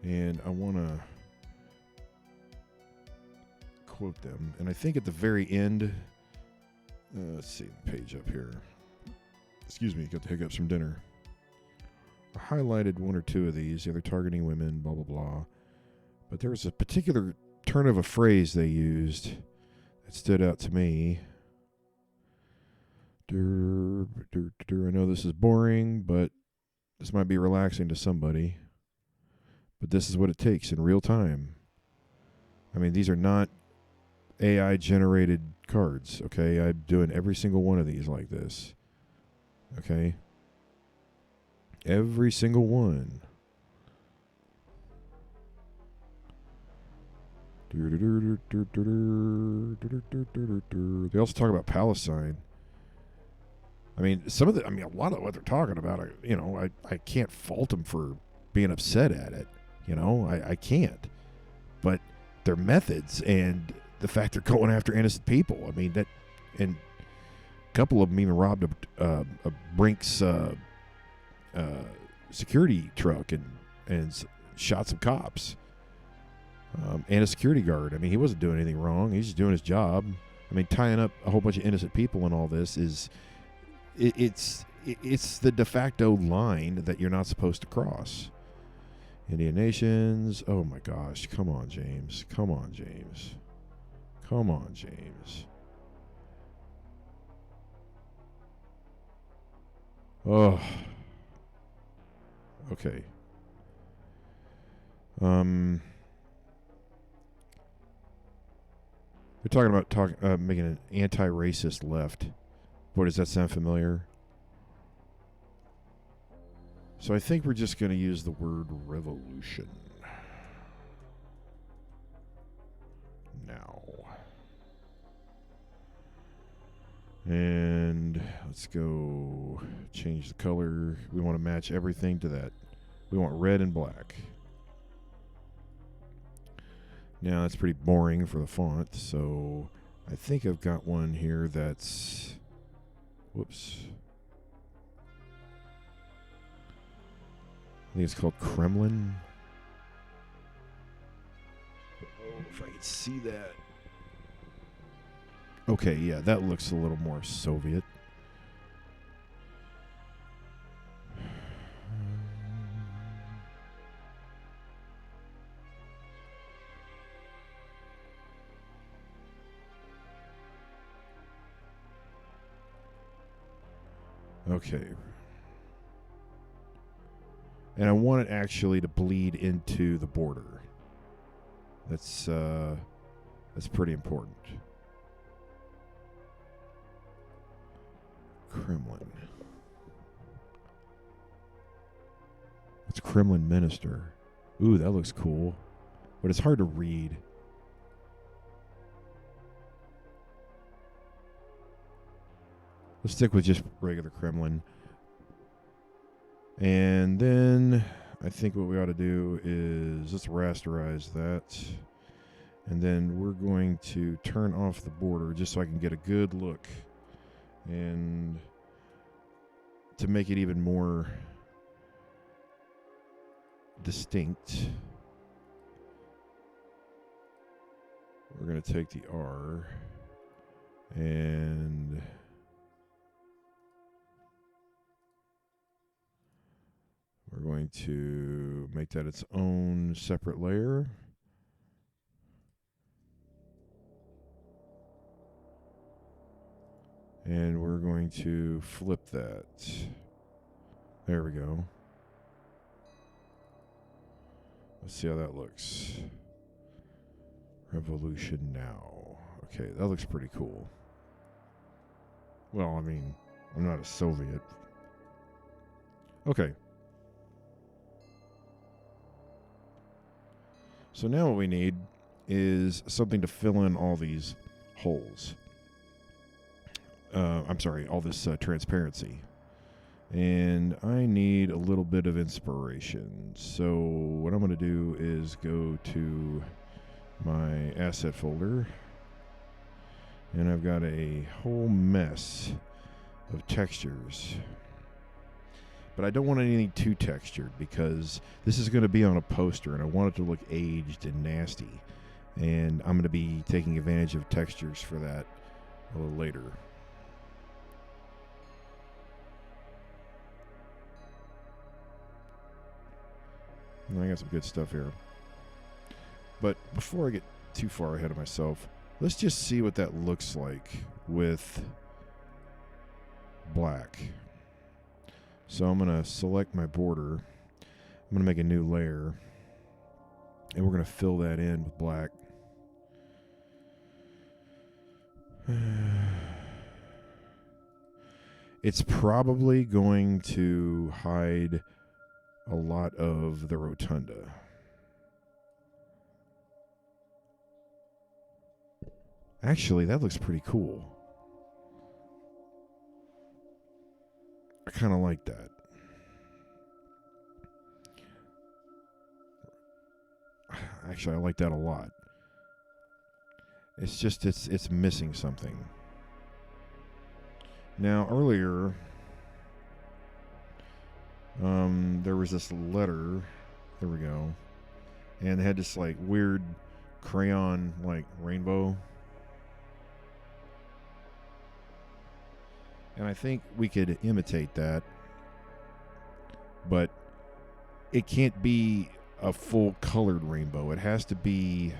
And I want to quote them. And I think at the very end, let's see the page up here. Excuse me, got the hiccups from dinner. I highlighted one or two of these. They're targeting women, blah, blah, blah. But there was a particular turn of a phrase they used that stood out to me. I know this is boring, but this might be relaxing to somebody. But this is what it takes in real time. I mean, these are not AI-generated cards, okay? I'm doing every single one of these like this. Okay? Every single one. They also talk about Palestine. I mean, a lot of what they're talking about, I can't fault them for being upset at it. I can't. But their methods and the fact they're going after innocent people, I mean, and a couple of them even robbed a Brinks security truck and shot some cops and a security guard. I mean, he wasn't doing anything wrong. He's just doing his job. I mean, tying up a whole bunch of innocent people in all this it's the de facto line that you're not supposed to cross. Indian nations. Oh my gosh! Come on, James. Come on, James. Come on, James. Oh. Okay. They're talking about making an anti-racist left. Boy, does that sound familiar? So I think we're just going to use the word revolution now. And let's go change the color. We want to match everything to that. We want red and black. Now that's pretty boring for the font, so I think I've got one here that's, whoops. I think it's called Kremlin. Oh, if I can see that. Okay, yeah, that looks a little more Soviet. Okay. And I want it actually to bleed into the border. That's pretty important. Kremlin. It's Kremlin Minister. Ooh, that looks cool. But it's hard to read. Let's stick with just regular Kremlin. And then I think what we ought to do is let's rasterize that. And then we're going to turn off the border just so I can get a good look. And to make it even more distinct, we're going to take the R and we're going to make that its own separate layer. And we're going to flip that. There we go. Let's see how that looks. Revolution now. Okay, that looks pretty cool. Well, I mean, I'm not a Soviet. Okay. So now what we need is something to fill in all these holes. All this transparency. And I need a little bit of inspiration. So what I'm going to do is go to my asset folder. And I've got a whole mess of textures. But I don't want anything too textured because this is going to be on a poster and I want it to look aged and nasty. And I'm going to be taking advantage of textures for that a little later. I got some good stuff here. But before I get too far ahead of myself, let's just see what that looks like with black. So I'm going to select my border. I'm going to make a new layer. And we're going to fill that in with black. It's probably going to hide a lot of the rotunda. Actually, that looks pretty cool. I kind of like that. Actually, I like that a lot. It's just it's missing something. Now, earlier there was this letter. There we go. And it had this like weird crayon like rainbow. And I think we could imitate that. But it can't be a full colored rainbow. It has to be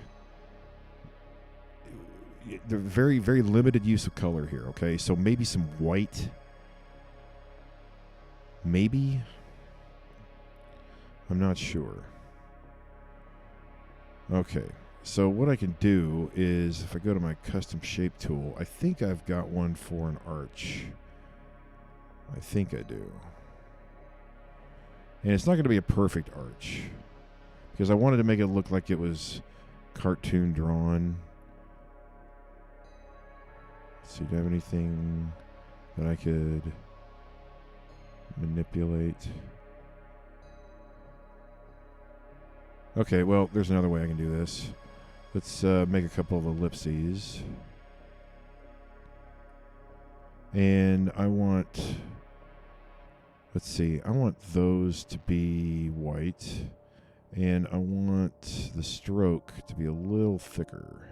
the very, very limited use of color here, okay? So maybe some white. Maybe. I'm not sure. Okay. So what I can do is if I go to my custom shape tool, I think I've got one for an arch. I think I do. And it's not going to be a perfect arch because I wanted to make it look like it was cartoon drawn. Let's see, do I have anything that I could manipulate? Okay, well, there's another way I can do this. Let's make a couple of ellipses. And I want, let's see, I want those to be white. And I want the stroke to be a little thicker.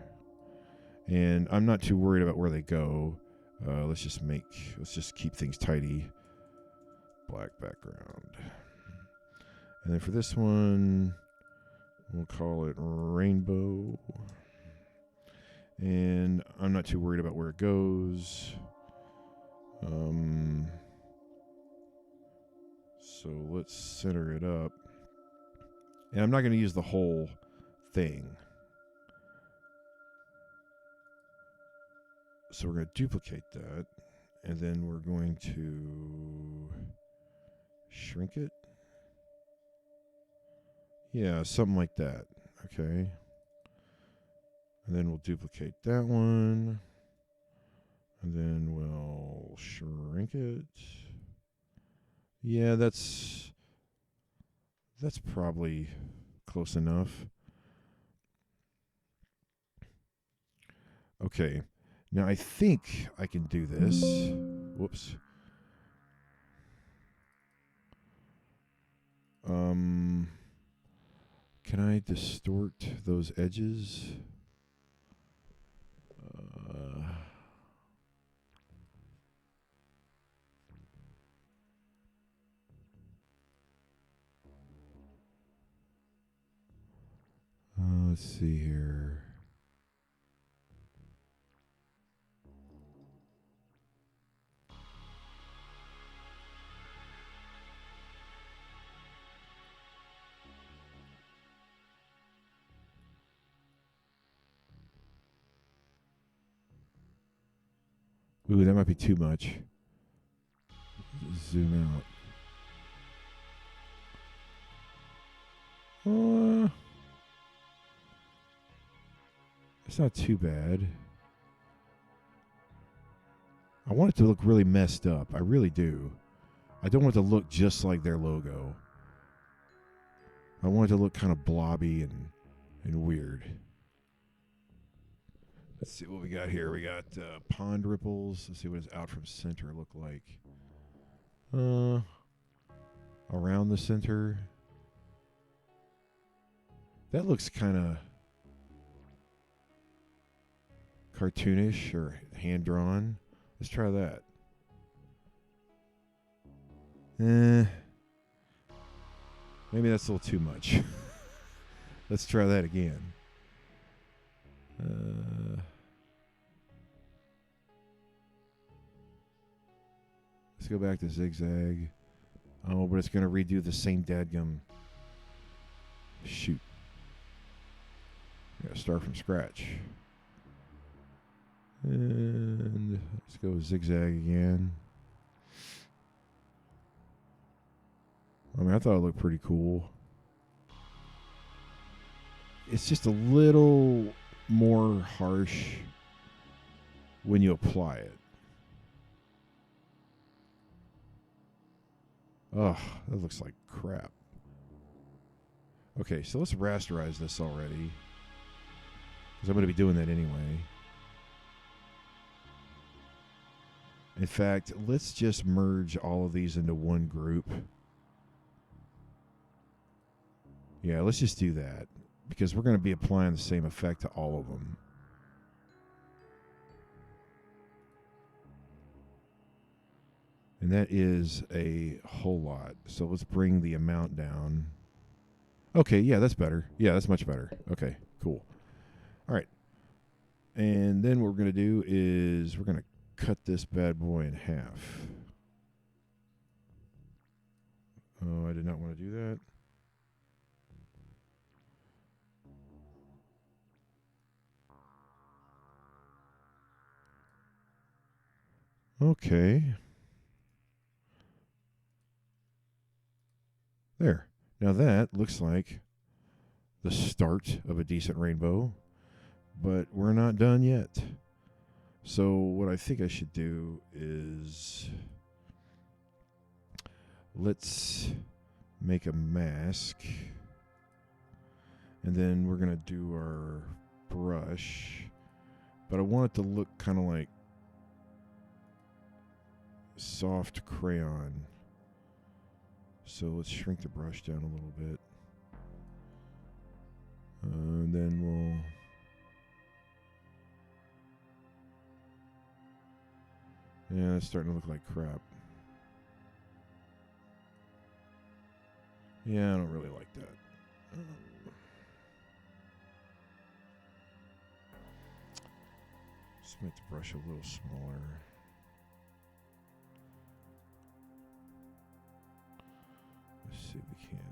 And I'm not too worried about where they go. Let's just keep things tidy. Black background. And then for this one, we'll call it rainbow. And I'm not too worried about where it goes. So let's center it up. And I'm not going to use the whole thing. So we're going to duplicate that. And then we're going to shrink it. Yeah, something like that. Okay. And then we'll duplicate that one. And then we'll shrink it. Yeah, that's probably close enough. Okay. Now I think I can do this. Whoops. Can I distort those edges? Let's see here. Ooh, that might be too much. Zoom out. It's not too bad. I want it to look really messed up. I really do. I don't want it to look just like their logo. I want it to look kind of blobby and weird. Let's see what we got here. We got pond ripples. Let's see what does out from center look like. Around the center. That looks kind of cartoonish or hand-drawn. Let's try that. Maybe that's a little too much. Let's try that again. Let's go back to zigzag. Oh, but it's going to redo the same dadgum. Shoot. Got to start from scratch. And let's go zigzag again. I mean, I thought it looked pretty cool. It's just a little more harsh when you apply it. Oh, that looks like crap. Okay, so let's rasterize this already, because I'm going to be doing that anyway. In fact, let's just merge all of these into one group. Yeah, let's just do that, because we're going to be applying the same effect to all of them. And that is a whole lot. So let's bring the amount down. Okay, yeah, that's better. Yeah, that's much better. Okay, cool. All right. And then what we're going to do is we're going to cut this bad boy in half. Oh, I did not want to do that. Okay. There. Now that looks like the start of a decent rainbow, but we're not done yet. So what I think I should do is let's make a mask, and then we're going to do our brush, but I want it to look kind of like soft crayon. So let's shrink the brush down a little bit. And then we'll... Yeah, it's starting to look like crap. Yeah, I don't really like that. Just make the brush a little smaller. see if we can't.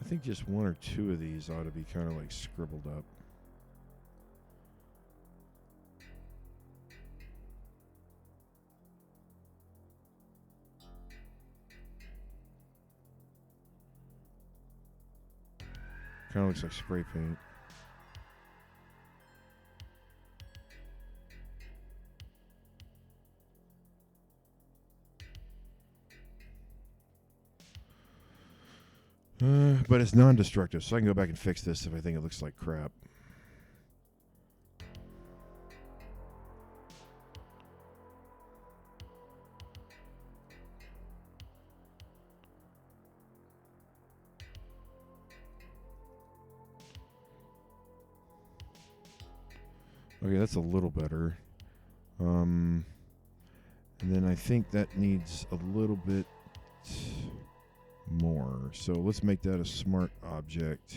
I think just one or two of these ought to be kind of like scribbled up. Kind of looks like spray paint. But it's non-destructive, so I can go back and fix this if I think it looks like crap. Okay, that's a little better. And then I think that needs a little bit more. So let's make that a smart object.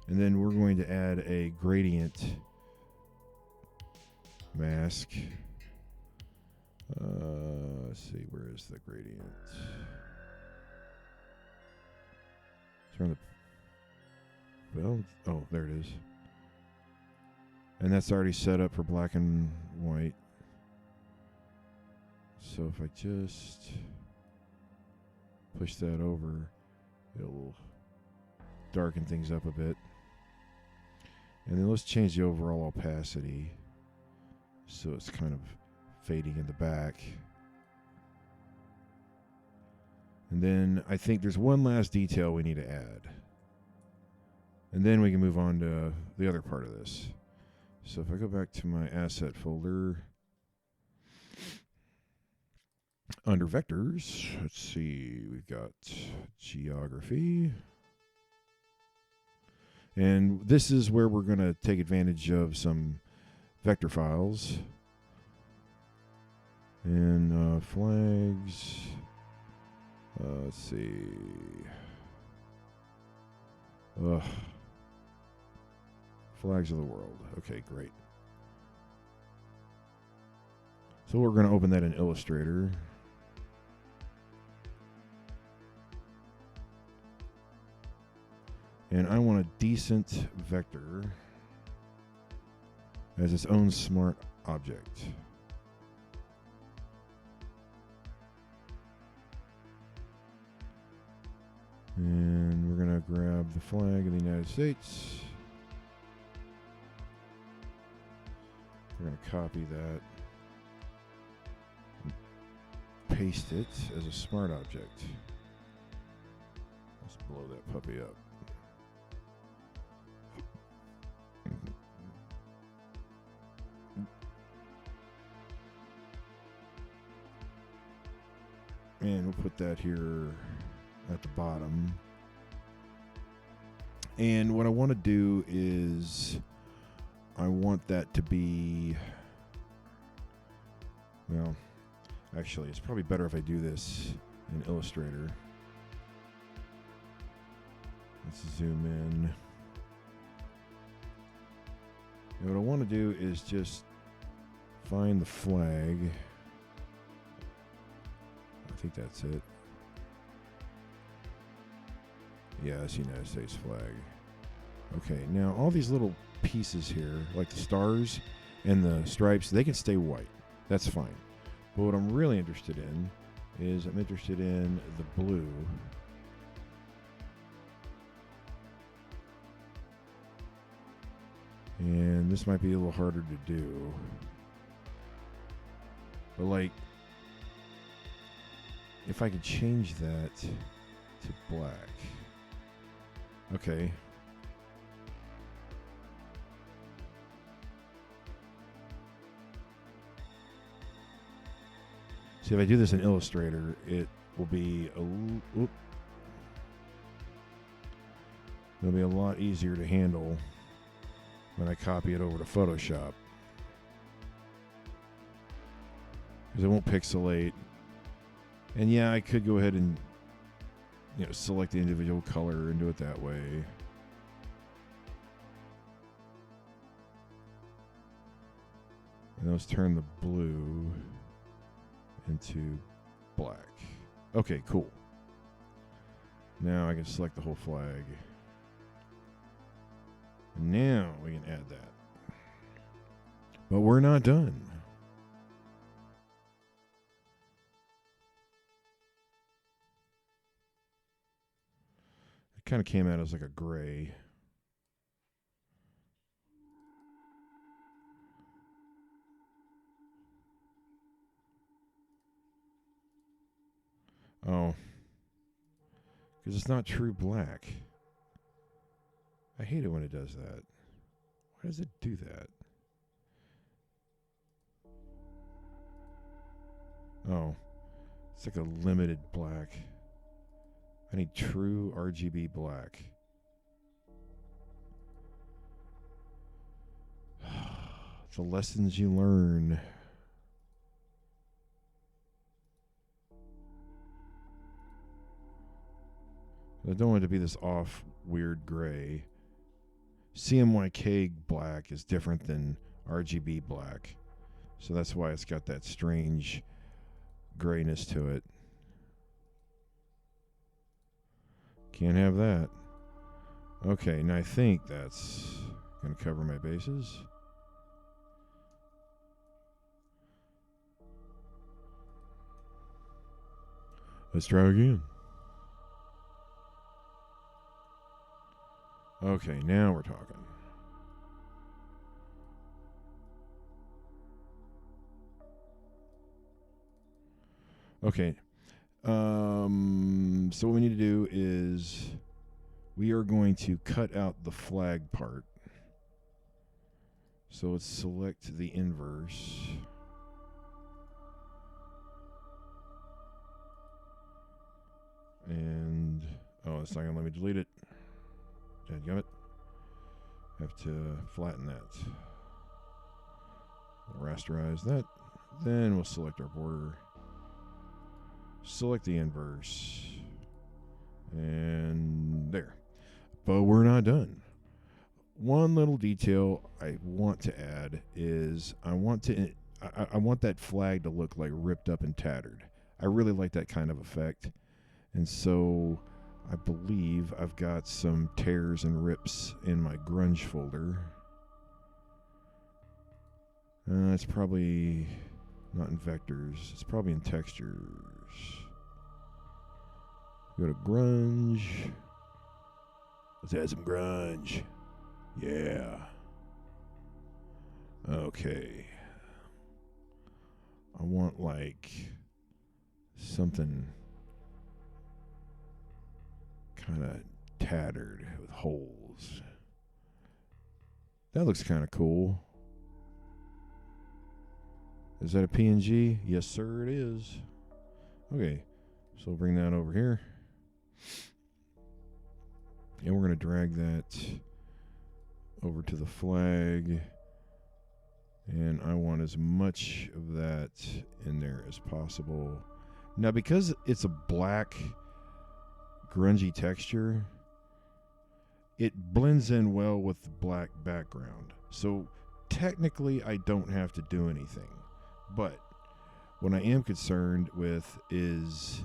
And then we're going to add a gradient mask. Let's see, where is the gradient? Turn the bell. Oh, there it is. And that's already set up for black and white. So if I just push that over, it'll darken things up a bit. And then let's change the overall opacity so it's kind of fading in the back. And then I think there's one last detail we need to add. And then we can move on to the other part of this. So if I go back to my asset folder, under vectors, let's see, we've got geography. And this is where we're going to take advantage of some vector files. And flags, let's see. Flags of the world. Okay, great. So we're going to open that in Illustrator. And I want a decent vector as its own smart object. And we're going to grab the flag of the United States. We're going to copy that and paste it as a smart object. Let's blow that puppy up. And we'll put that here at the bottom. And what I want to do is I want that to be, well, actually, it's probably better if I do this in Illustrator. Let's zoom in. And what I want to do is just find the flag. I think that's it. Yeah, that's the United States flag. Okay, now all these little pieces here, like the stars and the stripes, they can stay white. That's fine. But what I'm really interested in is I'm interested in the blue. And this might be a little harder to do. But like, if I could change that to black. Okay. See, if I do this in Illustrator, it will be it'll be a lot easier to handle when I copy it over to Photoshop. Because it won't pixelate. And yeah, I could go ahead and select the individual color and do it that way. And let's turn the blue into black. Okay, cool. Now I can select the whole flag. And now we can add that. But we're not done. It kind of came out as like a gray. Oh. Because it's not true black. I hate it when it does that. Why does it do that? Oh. It's like a limited black. I need true RGB black. The lessons you learn. I don't want it to be this off, weird gray. CMYK black is different than RGB black. So that's why it's got that strange grayness to it. Can't have that. Okay, now I think that's going to cover my bases. Let's try again. Okay, now we're talking. Okay. So what we need to do is we are going to cut out the flag part. So let's select the inverse. And, oh, it's not going to let me delete it. Dadgummit. Have to flatten that. We'll rasterize that. Then we'll select our border. Select the inverse. And there. But we're not done. One little detail I want to add is I want that flag to look like ripped up and tattered. I really like that kind of effect. And so I believe I've got some tears and rips in my grunge folder. It's probably not in vectors. It's probably in textures. Go to grunge. Let's add some grunge. Yeah. Okay. I want like something kind of tattered with holes. That looks kind of cool. Is that a PNG? Yes, sir, it is. Okay, so we'll bring that over here. And we're going to drag that over to the flag. And I want as much of that in there as possible. Now, because it's a black, grungy texture, it blends in well with the black background. So technically, I don't have to do anything. But what I am concerned with is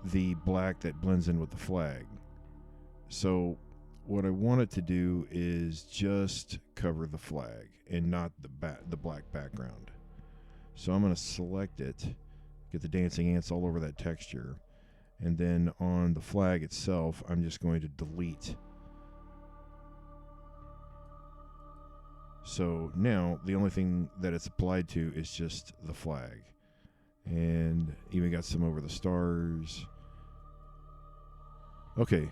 the black that blends in with the flag. So what I want it to do is just cover the flag and not the black background. So I'm going to select it, get the dancing ants all over that texture, and then on the flag itself, I'm just going to delete. So now the only thing that it's applied to is just the flag. And even got some over the stars. Okay.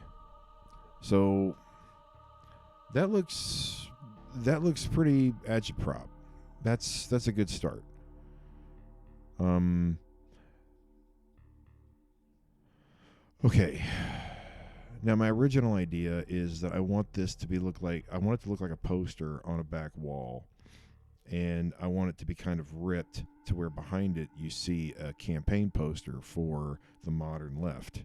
So that looks pretty agitprop. That's a good start. Okay. Now my original idea is that I want this to look like a poster on a back wall, and I want it to be kind of ripped to where behind it you see a campaign poster for the modern left.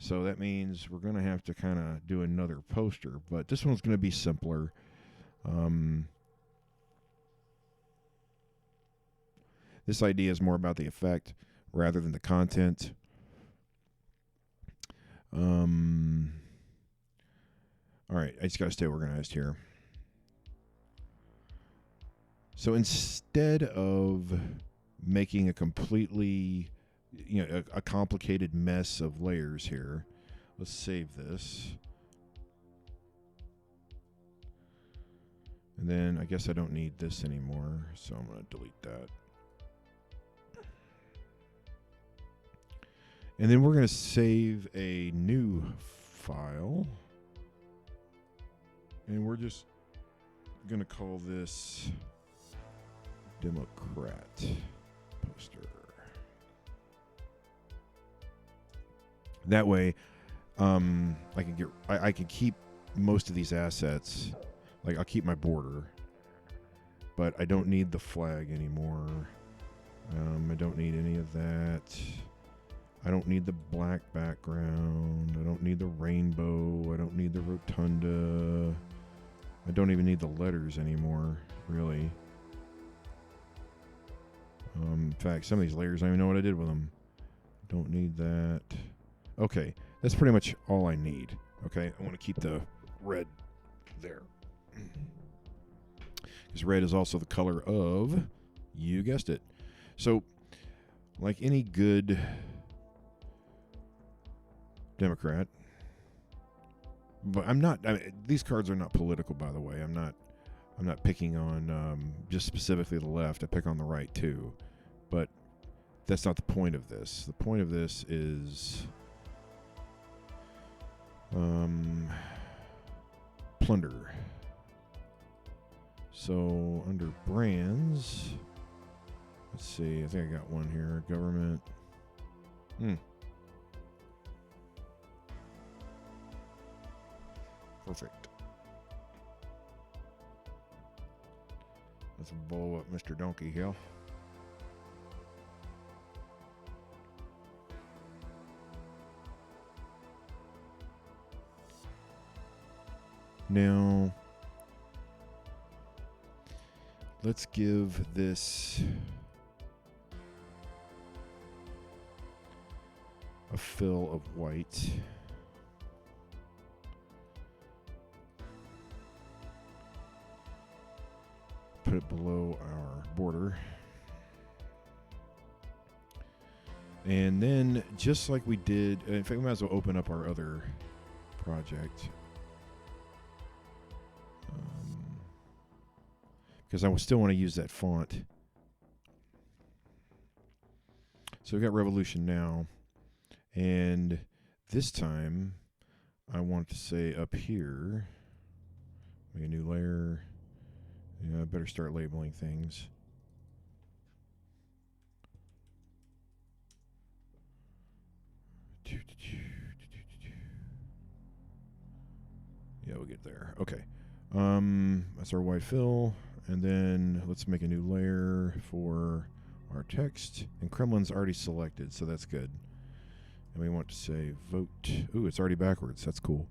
So that means we're going to have to kind of do another poster, but this one's going to be simpler. This idea is more about the effect rather than the content. All right, I just got to stay organized here. So instead of making a completely, a complicated mess of layers here, let's save this. And then I guess I don't need this anymore, so I'm going to delete that. And then we're going to save a new file. And we're just going to call this Democrat poster. That way, I can keep most of these assets. Like, I'll keep my border, but I don't need the flag anymore. I don't need any of that. I don't need the black background. I don't need the rainbow. I don't need the rotunda. I don't even need the letters anymore, really. In fact, some of these layers, I don't even know what I did with them. Don't need that. Okay, that's pretty much all I need. Okay, I want to keep the red there. Because red is also the color of, you guessed it. So, like any good Democrat, but these cards are not political, by the way. I'm not picking on just specifically the left. I pick on the right too, but that's not the point of this. The point of this is Plunder. So under brands, let's see. I think I got one here. Government. Perfect. Let's blow up Mr. Donkey Hill. Now, let's give this a fill of white. Put it below our border. And then, just like we did, in fact, we might as well open up our other project. Because I still want to use that font. So we've got Revolution now. And this time, I want to say up here, make a new layer. Yeah, I better start labeling things. Yeah, we'll get there. Okay. That's our white fill. And then let's make a new layer for our text. And Kremlin's already selected, so that's good. And we want to say vote. Ooh, it's already backwards. That's cool.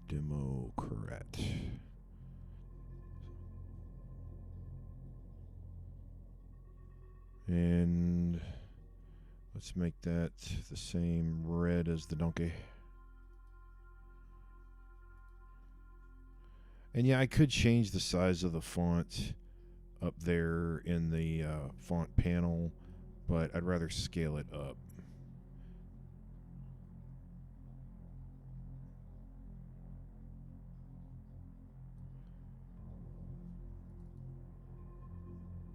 Democrat. And let's make that the same red as the donkey. And yeah, I could change the size of the font up there in the font panel, but I'd rather scale it up.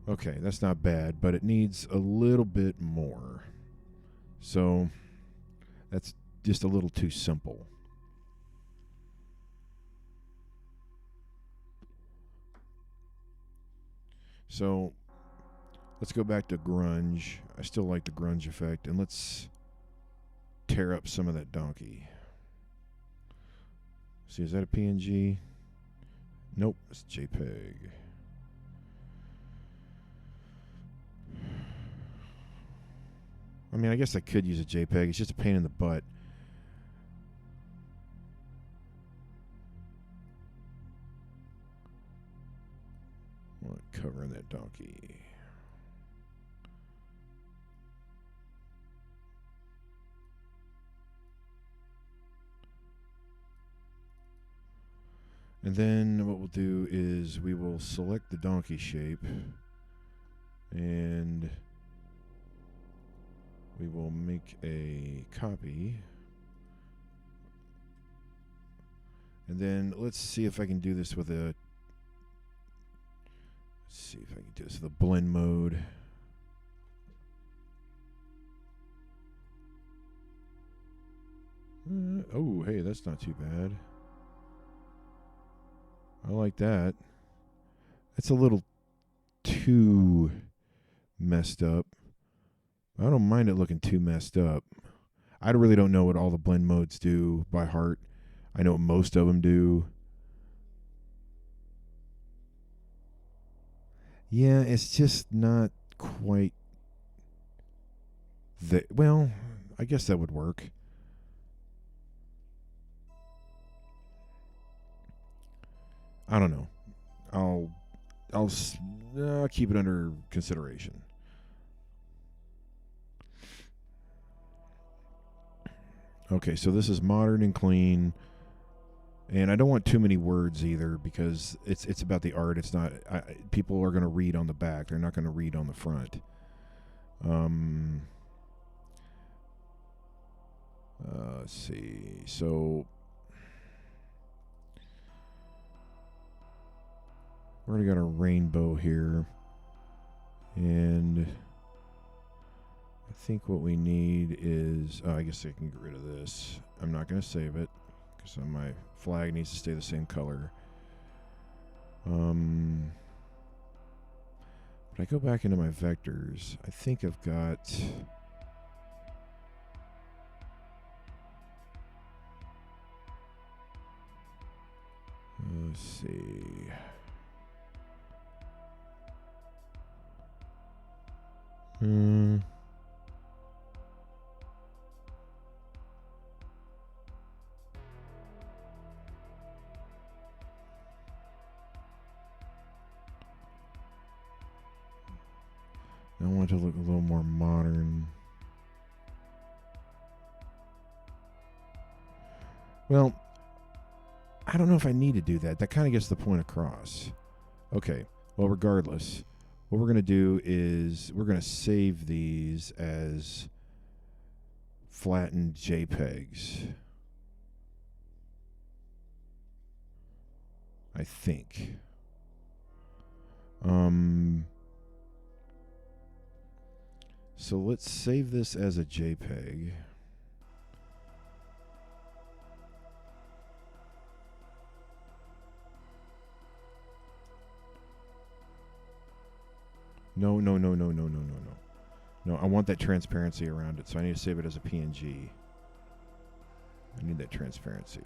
Okay, that's not bad, but it needs a little bit more. So that's just a little too simple. So let's go back to grunge. I still like the grunge effect, and let's tear up some of that donkey. See, is that a PNG? Nope, it's JPEG. I mean, I guess I could use a JPEG. It's just a pain in the butt. Covering that donkey. And then what we'll do is we will select the donkey shape and we will make a copy. And then let's see if I can do this with a blend mode. Oh, hey, that's not too bad. I like that. It's a little too messed up. I don't mind it looking too messed up. I really don't know what all the blend modes do by heart. I know what most of them do. Yeah, it's just not quite well, I guess that would work. I don't know. I'll keep it under consideration. Okay, so this is modern and clean, and I don't want too many words either because it's about the art. It's not people are going to read on the back. They're not going to read on the front. Let's see. So we already got a rainbow here, and I think what we need is, I guess I can get rid of this. I'm not going to save it because my flag needs to stay the same color. But I go back into my vectors. I think I've got, let's see. I want it to look a little more modern. Well, I don't know if I need to do that. That kind of gets the point across. Okay, well, regardless, what we're going to do is we're going to save these as flattened JPEGs. I think. So let's save this as a JPEG. No. No, I want that transparency around it, so I need to save it as a PNG. I need that transparency.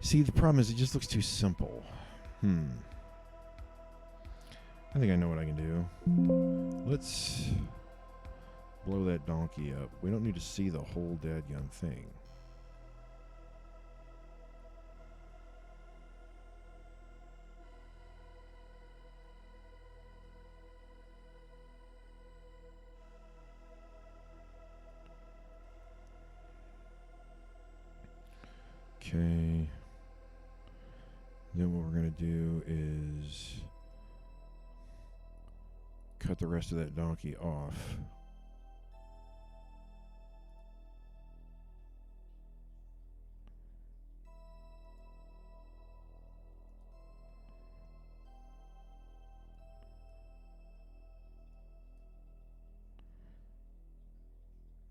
See, the problem is it just looks too simple. I think I know what I can do. Let's blow that donkey up. We don't need to see the whole dadgum thing. Okay. Then what we're going to do is cut the rest of that donkey off.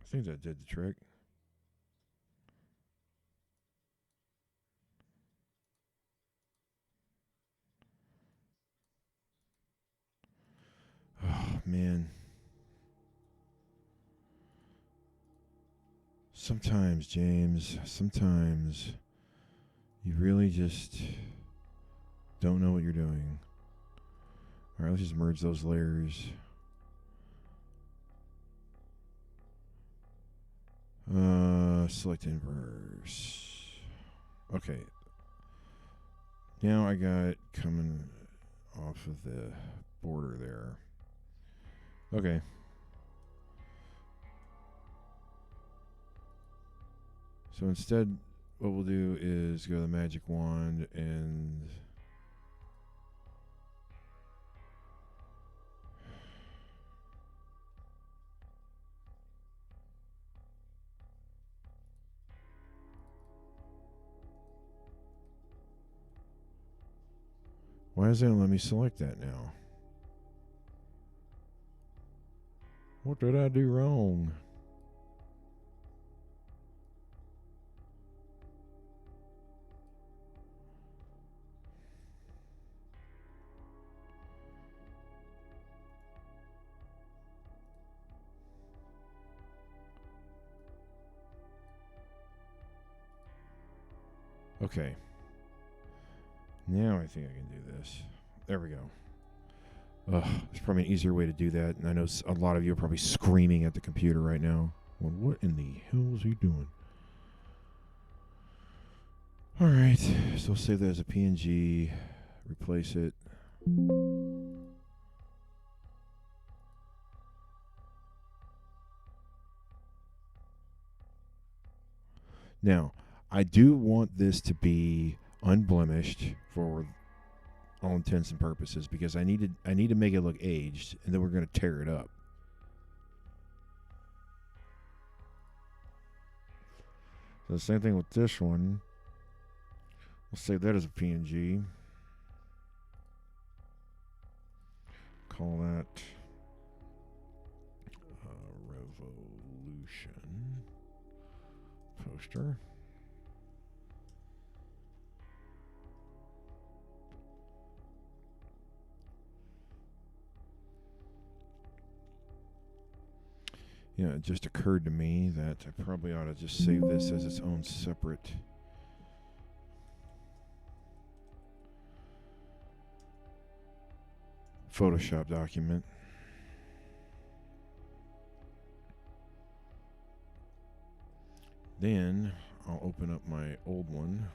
I think that did the trick. Oh, man. Sometimes, James, sometimes you really just don't know what you're doing. All right, let's just merge those layers. Select inverse. Okay. Now I got it coming off of the border there. Okay. So instead, what we'll do is go to the magic wand and why doesn't it let me select that now? What did I do wrong? Okay. Now I think I can do this. There we go. There's probably an easier way to do that, and I know a lot of you are probably screaming at the computer right now. Well, what in the hell is he doing? All right, so I'll save that as a PNG, replace it. Now, I do want this to be unblemished for all intents and purposes because I need to make it look aged, and then we're going to tear it up. So the same thing with this one. We'll save that as a PNG. Call that Revolution poster. Yeah, it just occurred to me that I probably ought to just save this as its own separate Photoshop document. Then I'll open up my old one.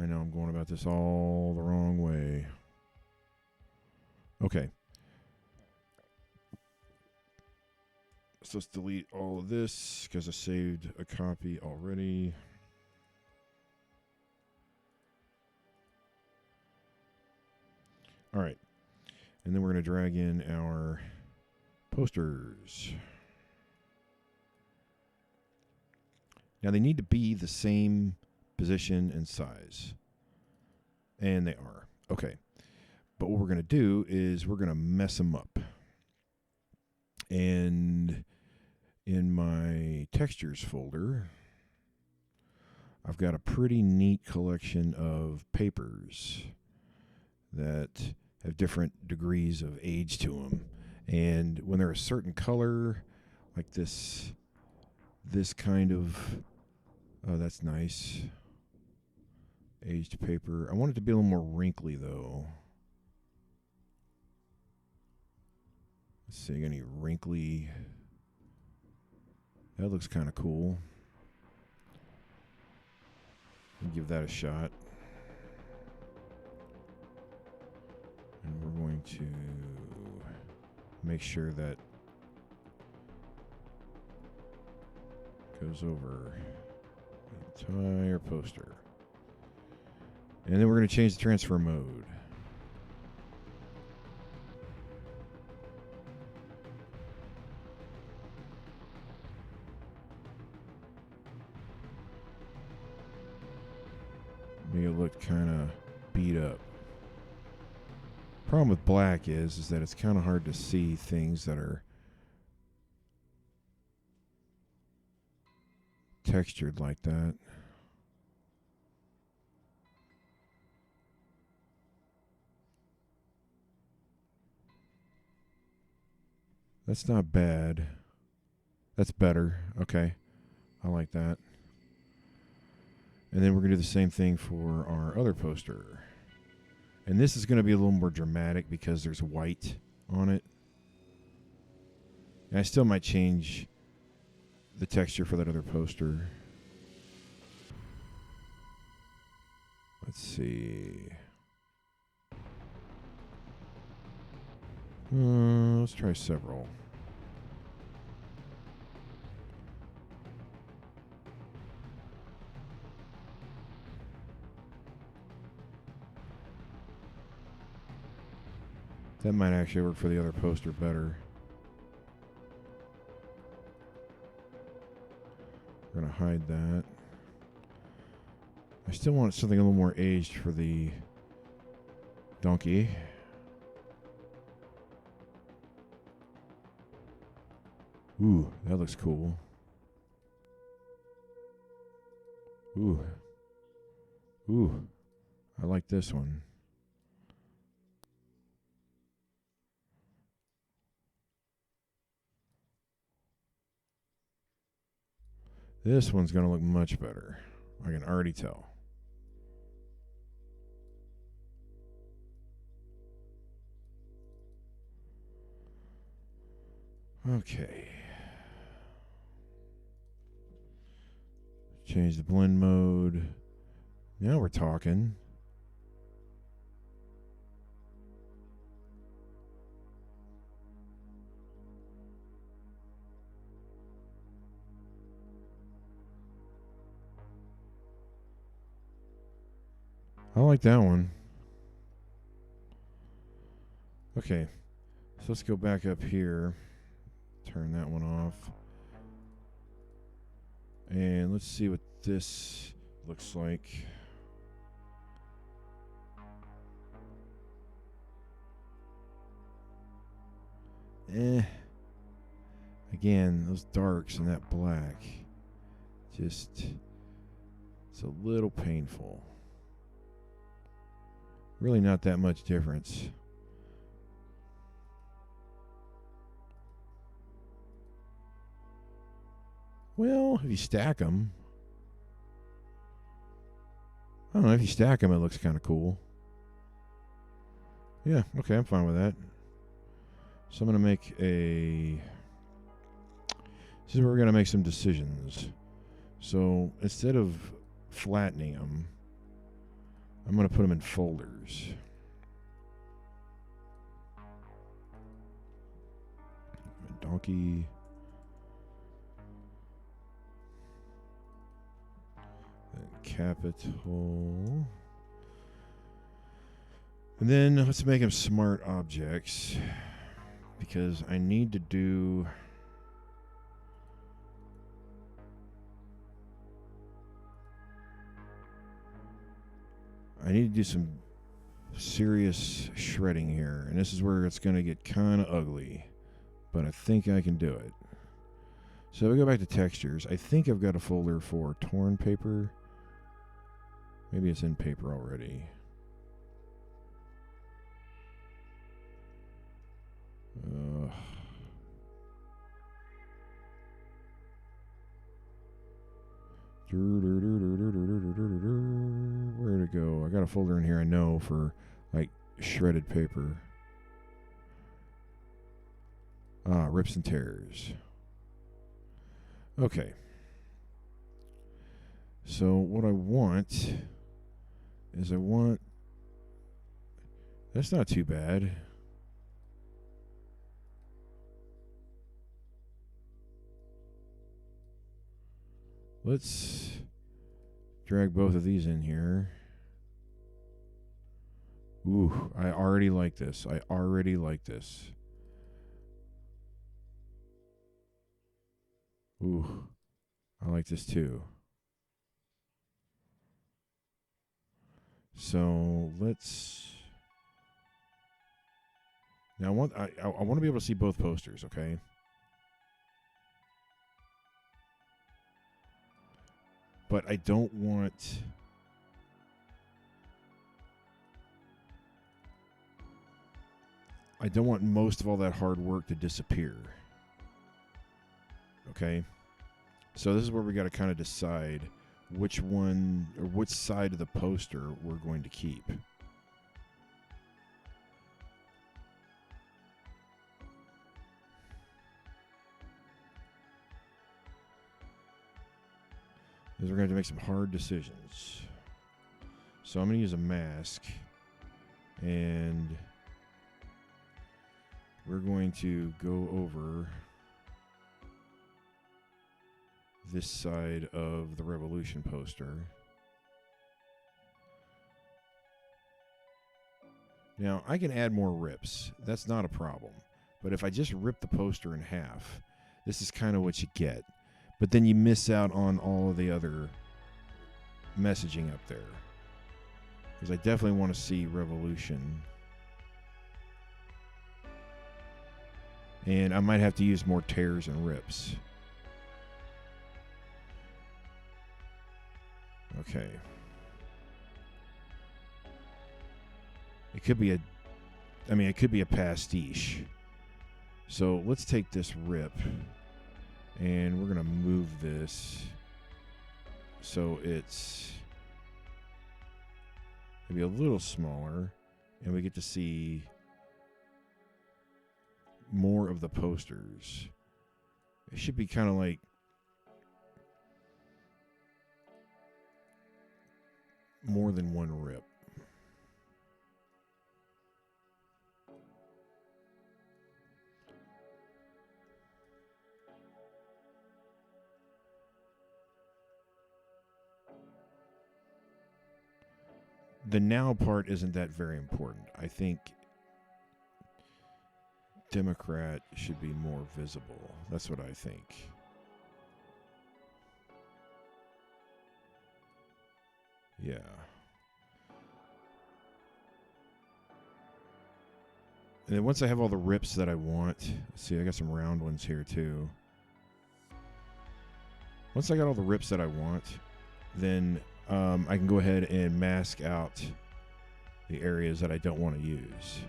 I know I'm going about this all the wrong way. Okay. So let's delete all of this because I saved a copy already. All right. And then we're going to drag in our posters. Now they need to be the same position and size. And they are. Okay. But what we're going to do is we're going to mess them up. And in my textures folder, I've got a pretty neat collection of papers that have different degrees of age to them. And when they're a certain color, like this kind of, oh, that's nice, aged paper. I want it to be a little more wrinkly, though. Let's see, any wrinkly. That looks kind of cool. I'll give that a shot. And we're going to make sure that goes over the entire poster. And then we're going to change the transfer mode. Make it look kind of beat up. Problem with black is that it's kind of hard to see things that are textured like that. That's not bad. That's better. Okay. I like that. And then we're going to do the same thing for our other poster. And this is going to be a little more dramatic because there's white on it. And I still might change the texture for that other poster. Let's see. Let's try several. That might actually work for the other poster better. We're going to hide that. I still want something a little more aged for the donkey. Ooh, that looks cool. Ooh. Ooh. I like this one. This one's going to look much better. I can already tell. Okay. Change the blend mode. Now we're talking. I like that one. Okay. So let's go back up here. Turn that one off. And let's see what this looks like. Again, those darks and that black. Just, it's a little painful. Really not that much difference. Well, if you stack them. I don't know, if you stack them, it looks kind of cool. Yeah, okay, I'm fine with that. So I'm going to make a... This is where we're going to make some decisions. So instead of flattening them, I'm going to put them in folders. A donkey. Then capital. And then let's make them smart objects. Because I need to do... I need to do some serious shredding here. And this is where it's going to get kind of ugly. But I think I can do it. So we go back to textures. I think I've got a folder for torn paper. Maybe it's in paper already. Where'd it go? I got a folder in here I know for like shredded paper. Rips and tears. Okay. So what I want is that's not too bad. Let's drag both of these in here. Ooh, I already like this. I like this too. So let's... Now I want to be able to see both posters, okay? But I don't want... most of all that hard work to disappear. Okay? So this is where we got to kind of decide which one or which side of the poster we're going to keep. Because we're going to have to make some hard decisions. So I'm going to use a mask, and we're going to go over this side of the Revolution poster. Now, I can add more rips. That's not a problem. But if I just rip the poster in half, this is kind of what you get. But then you miss out on all of the other messaging up there. Because I definitely want to see Revolution. And I might have to use more tears and rips. Okay. It could be a pastiche. So let's take this rip and we're going to move this so it's maybe a little smaller, and we get to see more of the posters. It should be kind of like more than one rip. The now part isn't that very important. I think Democrat should be more visible. That's what I think. Yeah. And then once I have all the rips that I want, see, I got some round ones here too. Once I got all the rips that I want, then I can go ahead and mask out the areas that I don't want to use.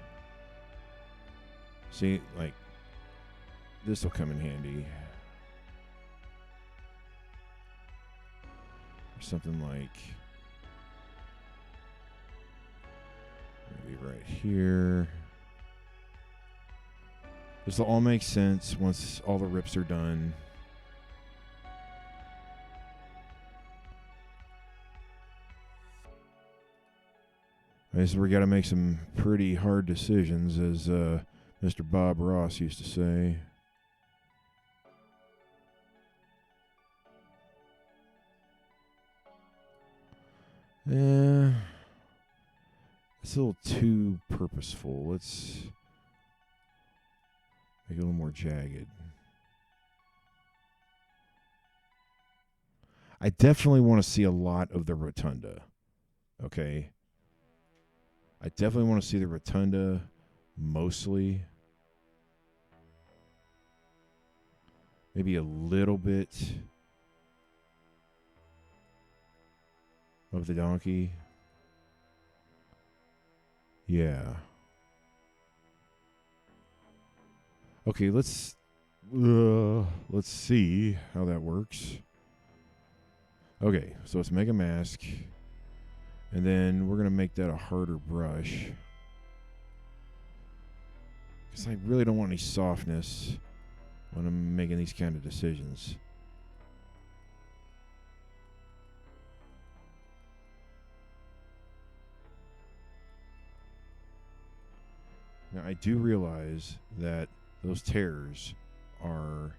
See, like, this will come in handy. Something like maybe right here. This will all make sense once all the rips are done. I guess we got to make some pretty hard decisions, as Mr. Bob Ross used to say. Yeah, it's a little too purposeful. Let's make it a little more jagged. I definitely want to see a lot of the rotunda. Okay. I definitely want to see the rotunda mostly. Maybe a little bit of the donkey. Yeah. Okay, let's see how that works. Okay, so let's make a mask. And then we're going to make that a harder brush. Because I really don't want any softness when I'm making these kind of decisions. Now, I do realize that those tears are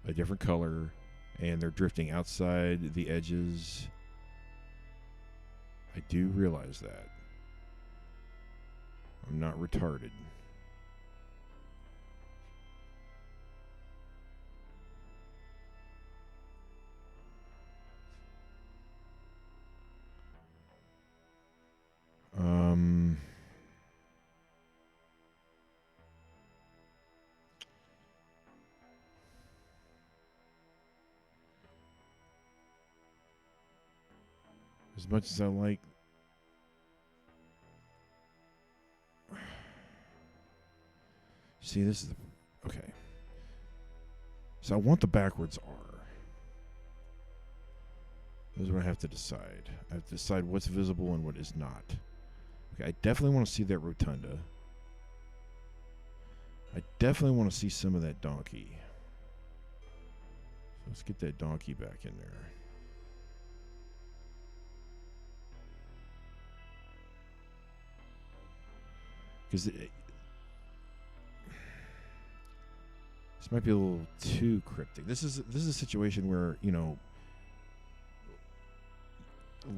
a different color and they're drifting outside the edges. I do realize that. I'm not retarded. As much as I like see, this is okay. So I want the backwards R. This is what I have to decide. I have to decide what's visible and what is not. Okay, I definitely want to see that rotunda. I definitely want to see some of that donkey. So let's get that donkey back in there. Because this might be a little too cryptic. This is a situation where, you know,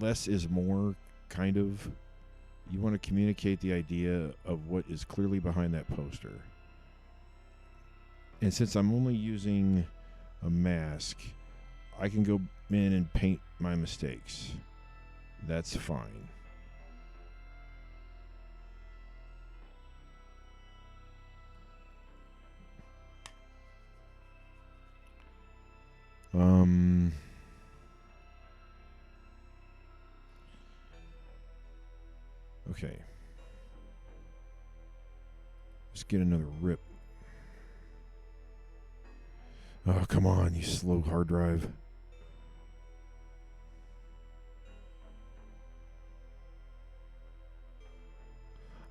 less is more, kind of. You want to communicate the idea of what is clearly behind that poster. And since I'm only using a mask, I can go in and paint my mistakes. That's fine. Okay. Let's get another rip. Oh, come on, you slow hard drive.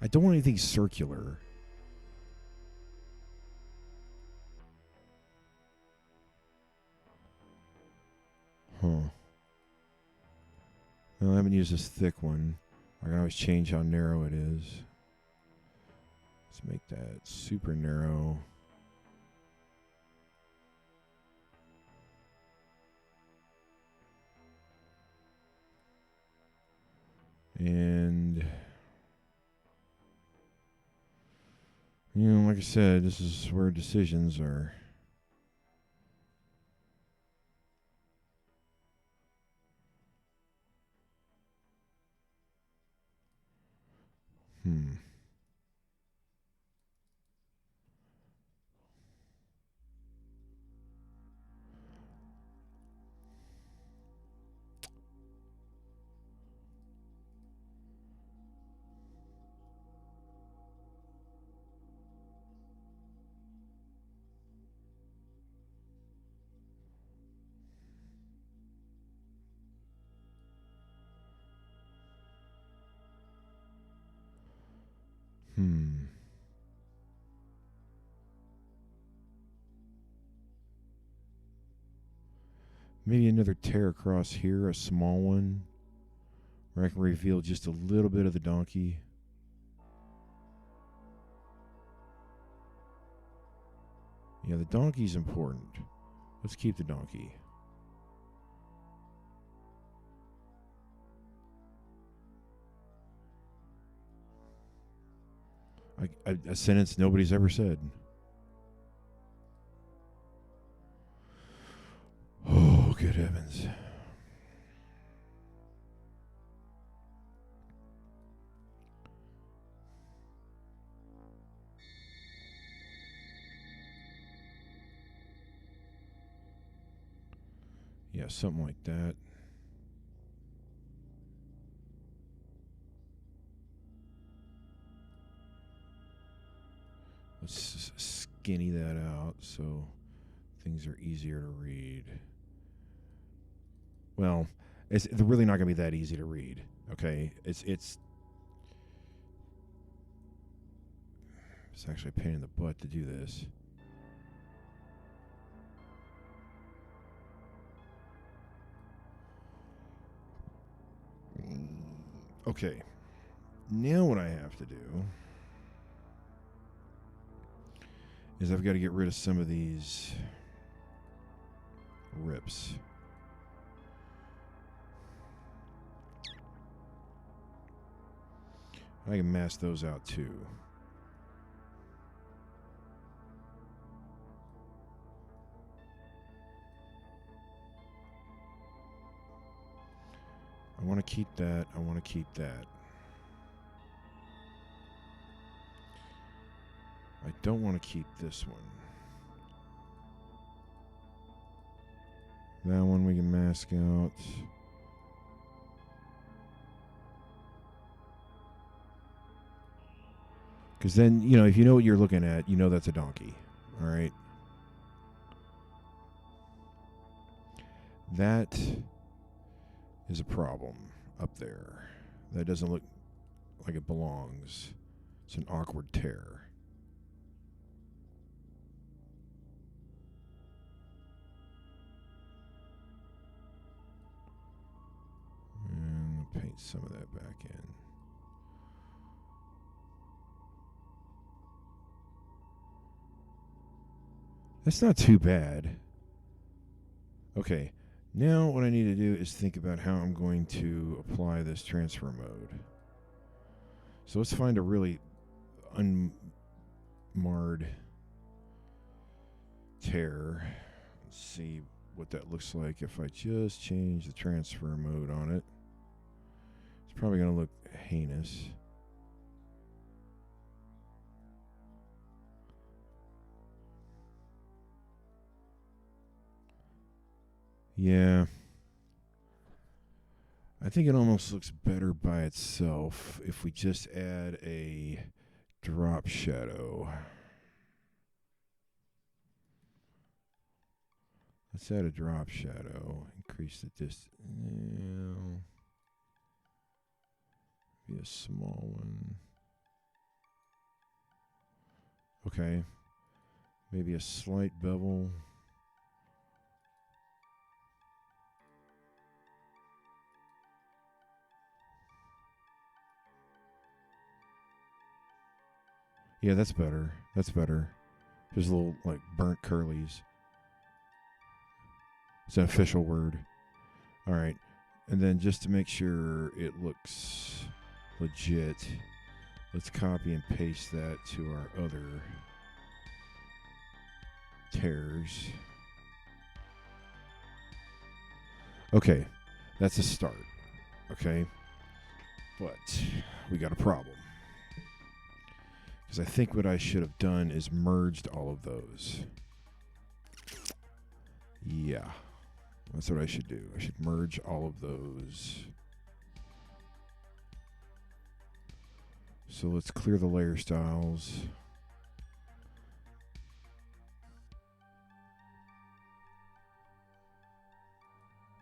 I don't want anything circular. Huh. Well, I haven't used this thick one. I can always change how narrow it is. Let's make that super narrow. And, you know, like I said, this is where decisions are. Maybe another tear across here, a small one, where I can reveal just a little bit of the donkey. Yeah, the donkey's important. Let's keep the donkey. A sentence nobody's ever said. Oh, good heavens. Yeah, something like that. Let's skinny that out so things are easier to read. Well, they're really not going to be that easy to read. Okay, it's actually a pain in the butt to do this. Okay, now what I have to do is I've got to get rid of some of these rips. I can mask those out too. I want to keep that. I want to keep that. I don't want to keep this one. That one we can mask out. Because then, you know, if you know what you're looking at, you know that's a donkey. All right. That is a problem up there. That doesn't look like it belongs. It's an awkward tear. And paint some of that back in. That's not too bad. Okay, now what I need to do is think about how I'm going to apply this transfer mode. So let's find a really unmarred tear. Let's see what that looks like if I just change the transfer mode on it. It's probably going to look heinous. Yeah. I think it almost looks better by itself if we just add a drop shadow. Let's add a drop shadow. Increase the distance. Be a small one. Okay. Maybe a slight bevel. Yeah, that's better. That's better. There's a little, like, burnt curlies. It's an official word. All right. And then just to make sure it looks legit, let's copy and paste that to our other tears. Okay. That's a start. Okay. But we got a problem. Because I think what I should have done is merged all of those. Yeah. That's what I should do. I should merge all of those. So let's clear the layer styles.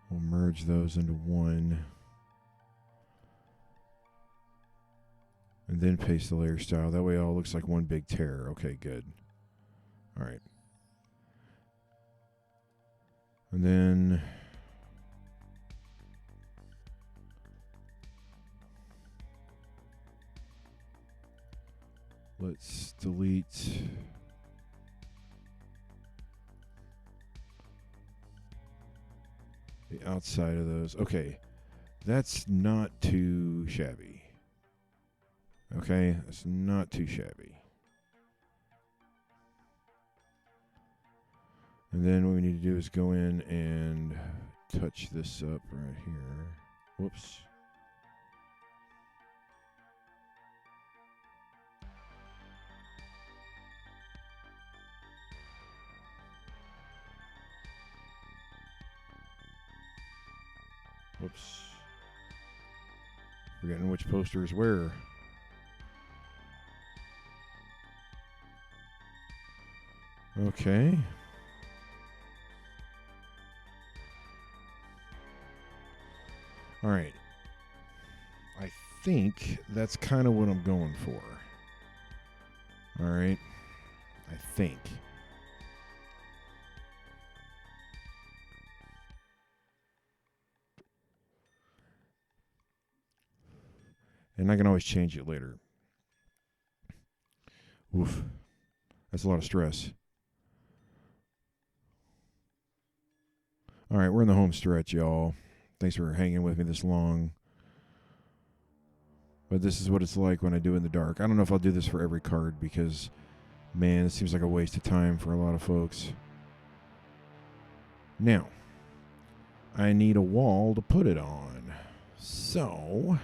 We'll merge those into one. And then paste the layer style. That way it all looks like one big tear. Okay, good. All right. And then let's delete the outside of those. Okay, that's not too shabby. Okay, that's not too shabby. And then what we need to do is go in and touch this up right here. Whoops. Whoops. Forgetting which poster is where. Okay. All right. I think that's kind of what I'm going for. All right. I think. And I can always change it later. Oof. That's a lot of stress. All right, we're in the home stretch, y'all. Thanks for hanging with me this long. But this is what it's like when I do in the dark. I don't know if I'll do this for every card because, man, it seems like a waste of time for a lot of folks. Now, I need a wall to put it on. So,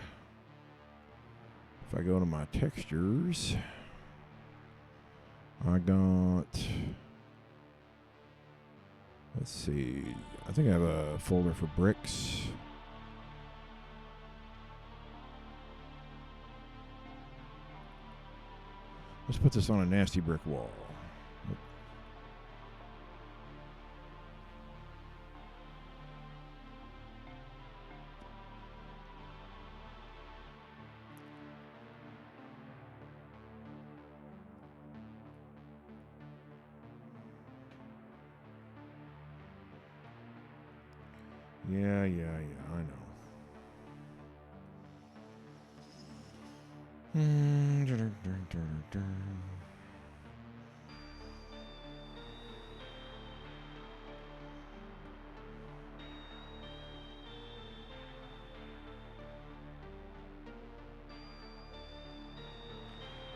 if I go to my textures, I got, let's see, I think I have a folder for bricks. Let's put this on a nasty brick wall. Yeah, I know.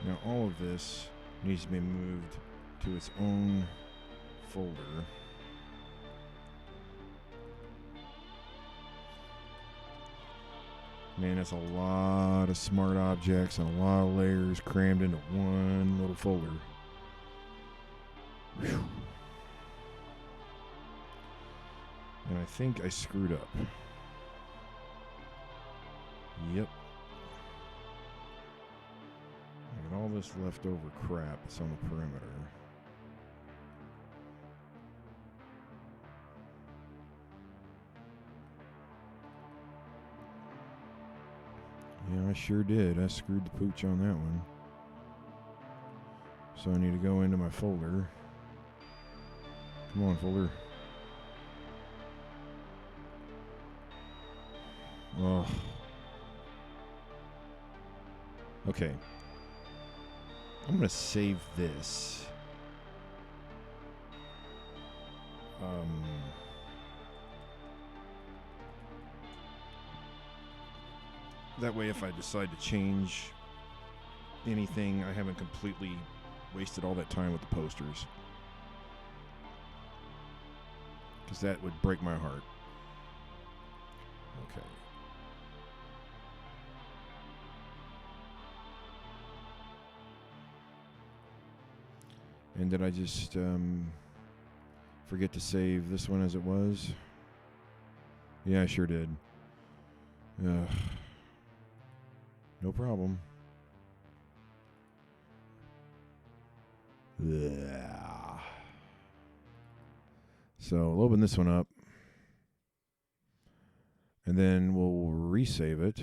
Now all of this needs to be moved to its own folder. Man, that's a lot of smart objects and a lot of layers crammed into one little folder. Whew. And I think I screwed up. Yep. I got all this leftover crap that's on the perimeter. Yeah, I sure did. I screwed the pooch on that one. So I need to go into my folder. Come on, folder. Oh. Okay. I'm going to save this. That way, if I decide to change anything, I haven't completely wasted all that time with the posters. Because that would break my heart. Okay. And did I just forget to save this one as it was? Yeah, I sure did. No problem. Yeah. So we'll open this one up. And then we'll resave it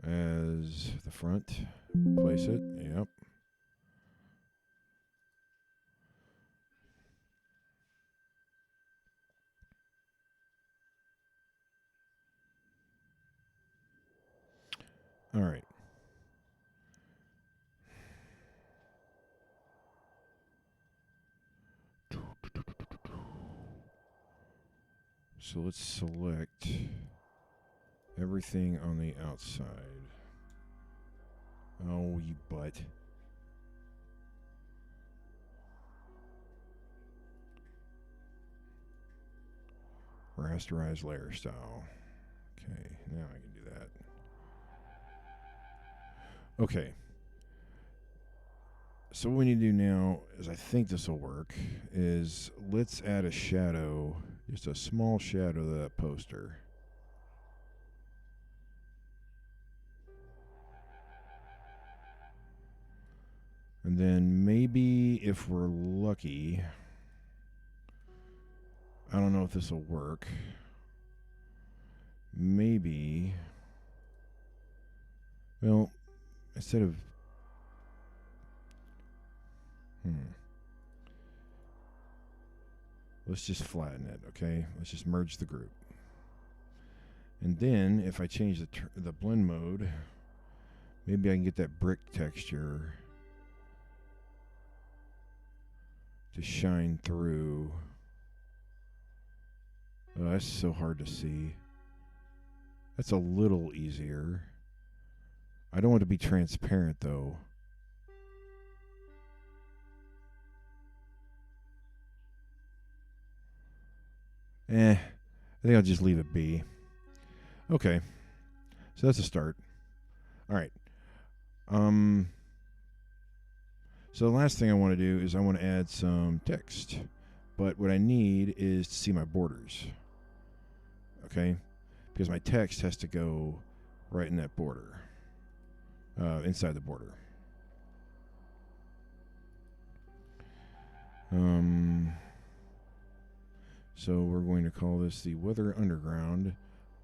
as the front. Replace it. Yep. All right. So let's select everything on the outside. Oh, you butt. Rasterized layer style. Okay, now I can do that. Okay. So what we need to do now is, I think this will work, is let's add a shadow, just a small shadow to that poster. And then maybe if we're lucky, I don't know if this will work. Maybe, well, instead of, let's just flatten it, okay? Let's just merge the group. And then if I change the blend mode, maybe I can get that brick texture to shine through. Oh, that's so hard to see. That's a little easier. I don't want it to be transparent, though. I think I'll just leave it be. Okay. So that's a start. All right. So the last thing I want to do is I want to add some text. But what I need is to see my borders. Okay? Because my text has to go right in that border. Inside the border. So we're going to call this the Weather Underground,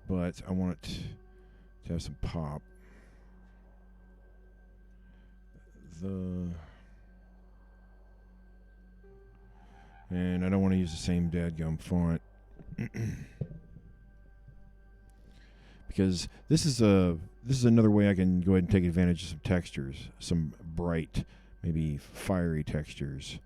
but I want it to have some pop. And I don't want to use the same dadgum font. Because this is another way I can go ahead and take advantage of some textures, some bright, maybe fiery textures.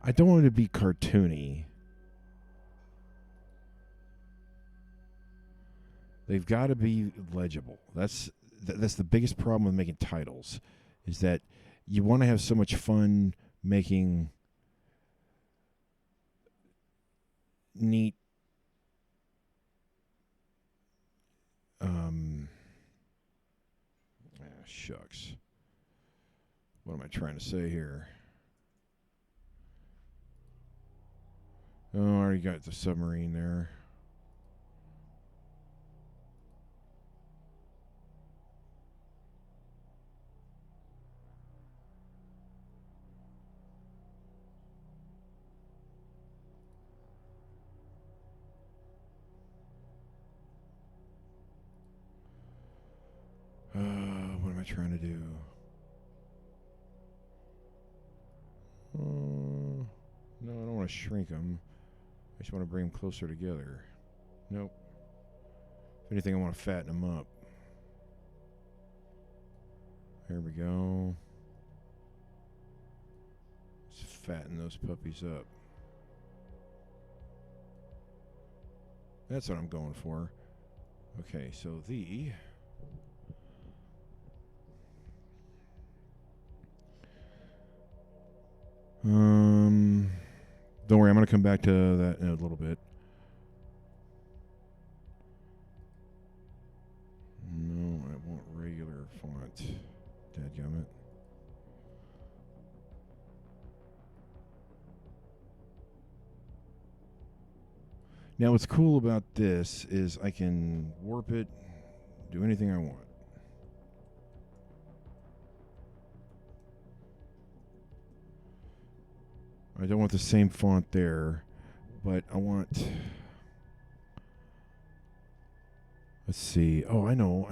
I don't want it to be cartoony. They've got to be legible. That's the biggest problem with making titles, is that you want to have so much fun making neat shucks. What am I trying to say here? Oh, I already got the submarine there. What am I trying to do? No, I don't want to shrink them. I just want to bring them closer together. Nope. If anything, I want to fatten them up. There we go. Let's fatten those puppies up. That's what I'm going for. Okay, so don't worry, I'm going to come back to that in a little bit. No, I want regular font. Dadgummit. Now, what's cool about this is I can warp it, do anything I want. I don't want the same font there, but I want... Let's see. Oh, I know.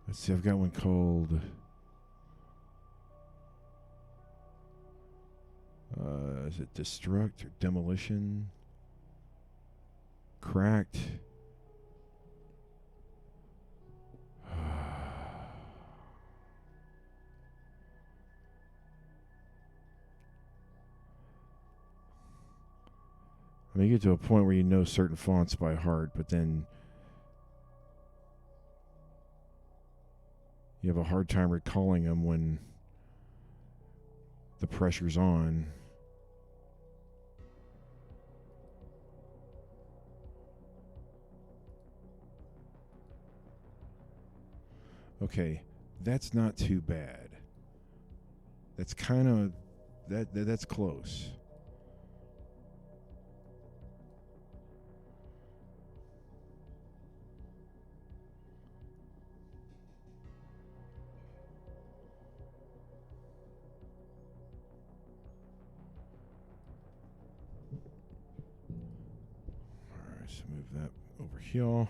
Let's see, I've got one called... is it Destruct or Demolition? Cracked. I mean, you get to a point where you know certain fonts by heart, but then you have a hard time recalling them when the pressure's on. Okay, that's not too bad. That's kind of that's close. Let's move that over here.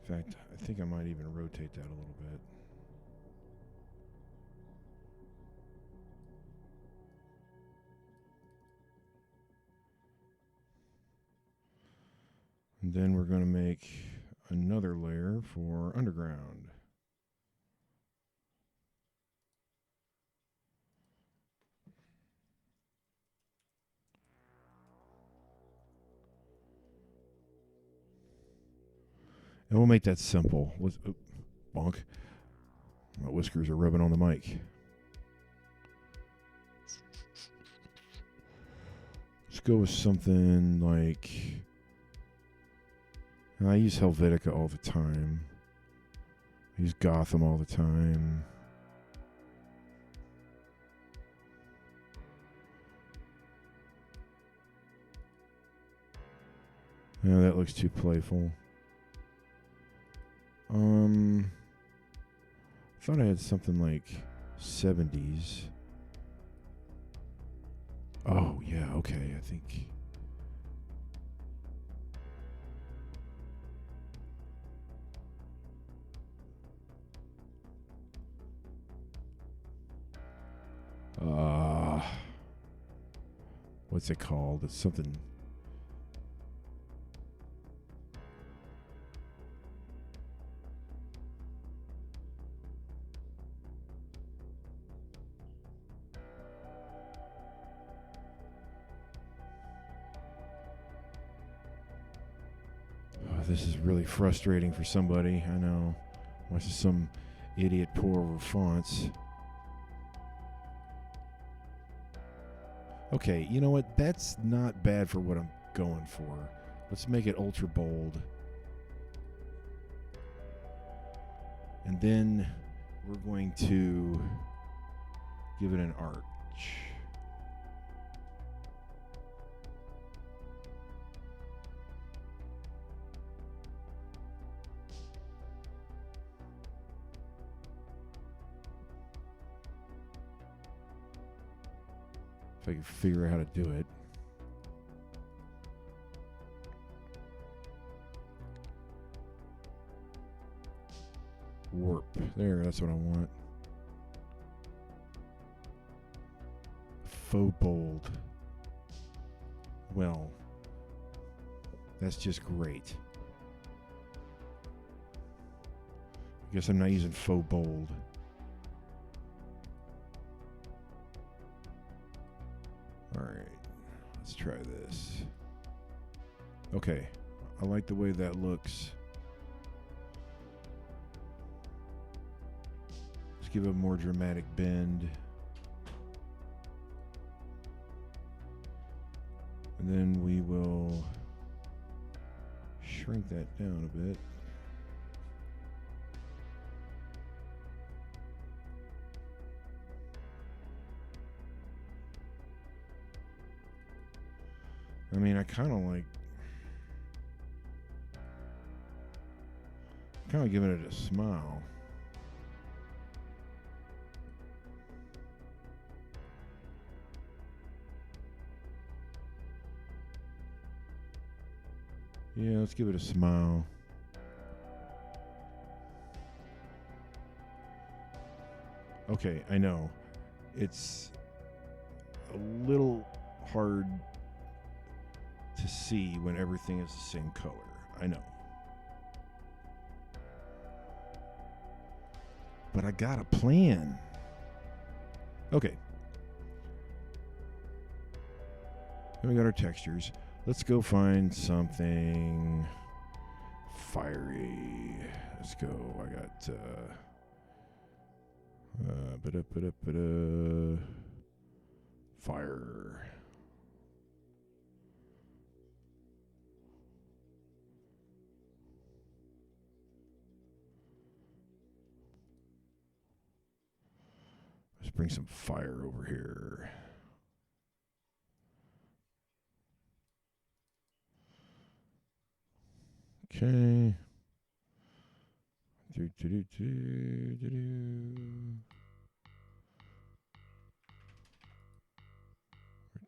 In fact, I think I might even rotate that a little bit. And then we're going to make another layer for underground. And we'll make that simple. Bonk. My whiskers are rubbing on the mic. Let's go with something like... I use Helvetica all the time. I use Gotham all the time. Yeah, that looks too playful. I thought I had something like 70s. Oh, yeah, okay, I think Uh, what's it called? It's something. Oh, this is really frustrating for somebody. I know. Watch some idiot pour over fonts. Okay, you know what? That's not bad for what I'm going for. Let's make it ultra bold. And then we're going to give it an arch. If I can figure out how to do it. Warp. There, that's what I want. Faux bold. Well, that's just great. I guess I'm not using faux bold. Alright, let's try this. Okay, I like the way that looks. Let's give it a more dramatic bend. And then we will shrink that down a bit. I mean, I kind of giving it a smile. Yeah, let's give it a smile. Okay, I know. It's a little hard to see when everything is the same color. I know. But I got a plan. Okay. Then we got our textures. Let's go find something fiery. Let's go. I got fire. Let's bring some fire over here. Okay. We're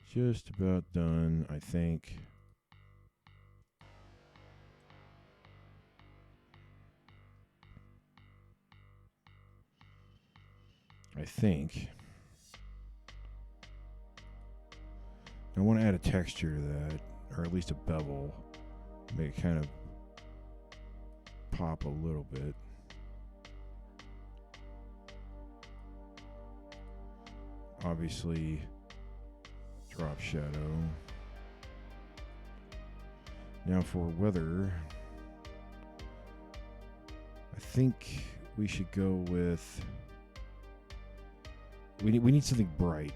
just about done, I think. I want to add a texture to that, or at least a bevel, make it kind of pop a little bit. Obviously, drop shadow. Now for weather, I think we should go with. We need something bright.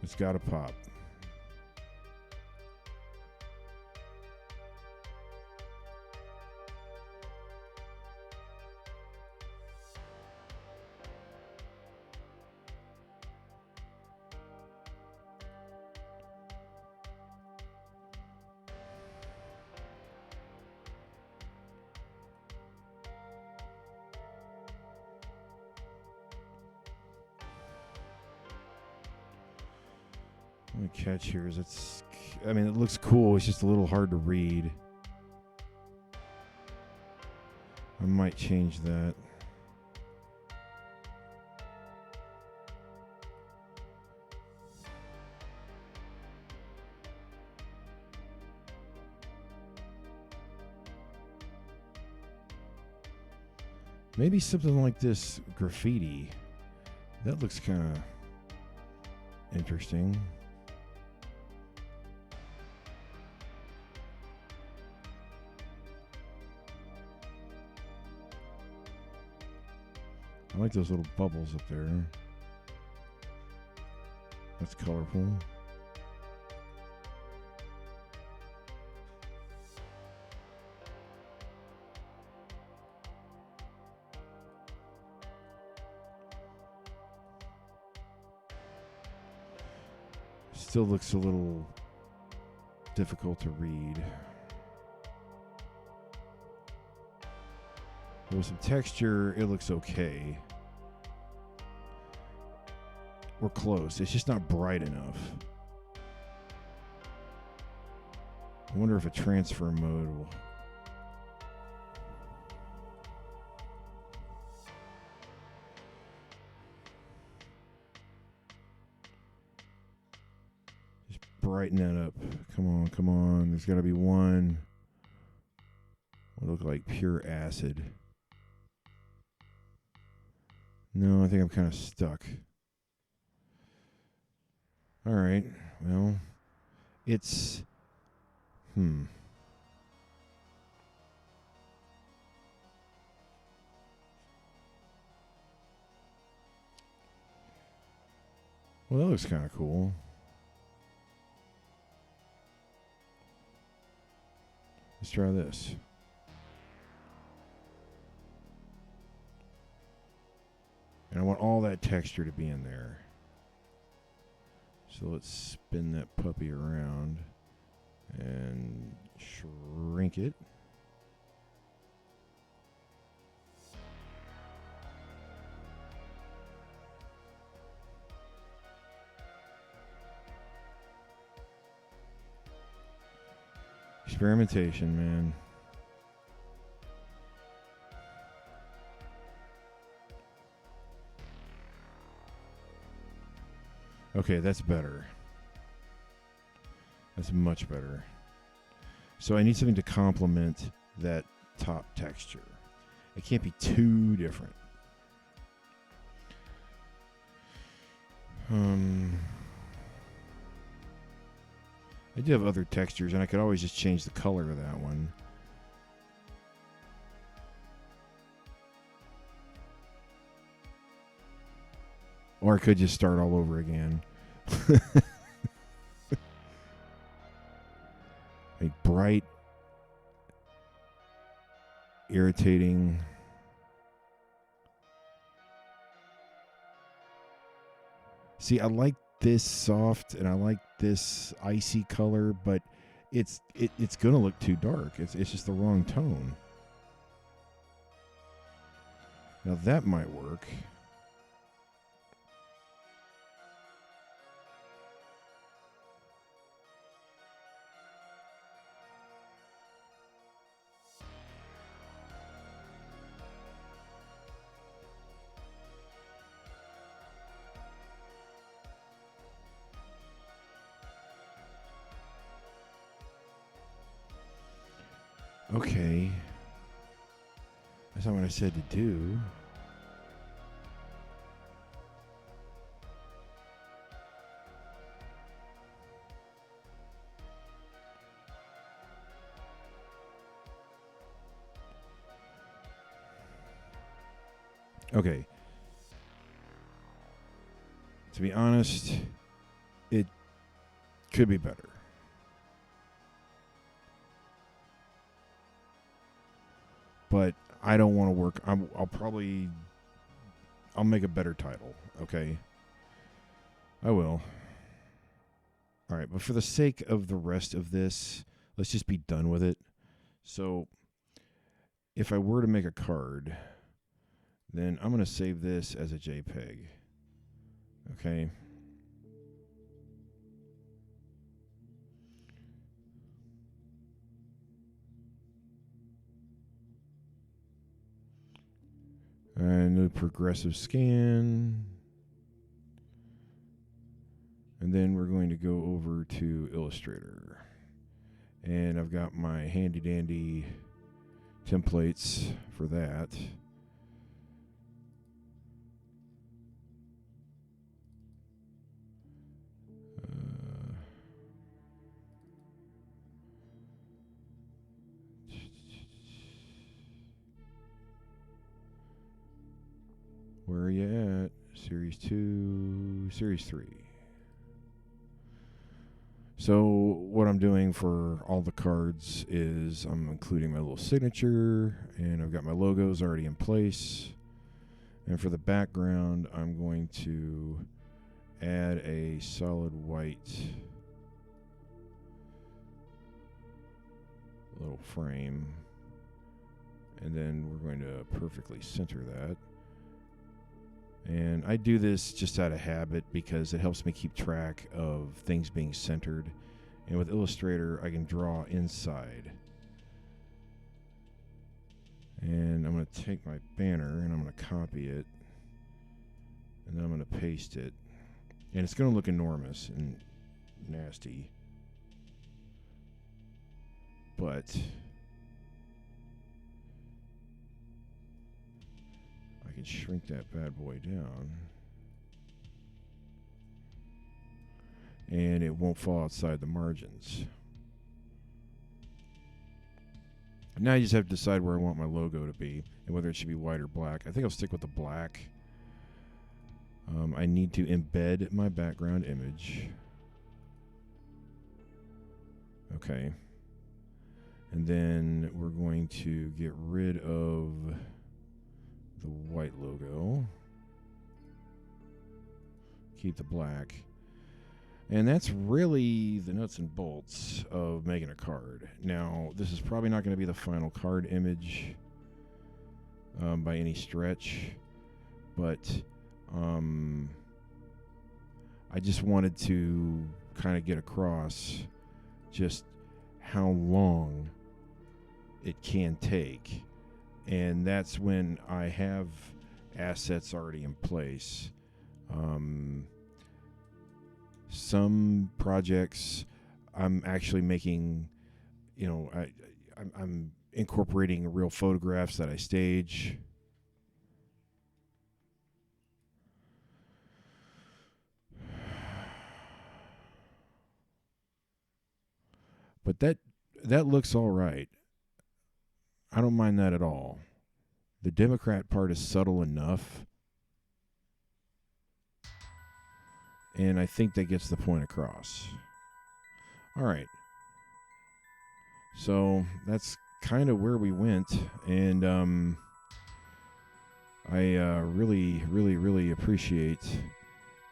It's got to pop. The catch here is it's I mean, it looks cool. It's just a little hard to read. I might change that. Maybe something like this graffiti. That looks kind of interesting. I like those little bubbles up there. That's colorful. Still looks a little difficult to read. With some texture, it looks okay. We're close. It's just not bright enough. I wonder if a transfer mode will... Just brighten that up. Come on, come on. There's got to be one. What look like pure acid. No, I think I'm kind of stuck. All right. Well, it's... Well, that looks kind of cool. Let's try this. And I want all that texture to be in there. So let's spin that puppy around and shrink it. Experimentation, man. Okay, that's better. That's much better. So I need something to complement that top texture. It can't be too different. I do have other textures, and I could always just change the color of that one. Or I could just start all over again. Like bright, irritating. See, I like this soft and I like this icy color, but it's gonna look too dark. It's just the wrong tone. Now that might work. Okay. That's not what I said to do. Okay. To be honest, it could be better. But I don't want to work. I'll make a better title, okay? I will. All right, but for the sake of the rest of this, let's just be done with it. So if I were to make a card, then I'm going to save this as a JPEG, okay? And a progressive scan. And then we're going to go over to Illustrator. And I've got my handy dandy templates for that. Where are you at? Series 2, Series 3. So what I'm doing for all the cards is I'm including my little signature, and I've got my logos already in place. And for the background, I'm going to add a solid white little frame. And then we're going to perfectly center that. And I do this just out of habit because it helps me keep track of things being centered. And with Illustrator, I can draw inside. And I'm going to take my banner and I'm going to copy it. And then I'm going to paste it. And it's going to look enormous and nasty. But I can shrink that bad boy down. And it won't fall outside the margins. Now I just have to decide where I want my logo to be and whether it should be white or black. I think I'll stick with the black. I need to embed my background image. Okay. And then we're going to get rid of the white logo. Keep the black. And that's really the nuts and bolts of making a card. Now, this is probably not going to be the final card image by any stretch, but I just wanted to kind of get across just how long it can take. And that's when I have assets already in place. Some projects I'm actually making, I'm incorporating real photographs that I stage. But that looks all right. I don't mind that at all. The Democrat part is subtle enough. And I think that gets the point across. All right. So that's kind of where we went. And I really, really, really appreciate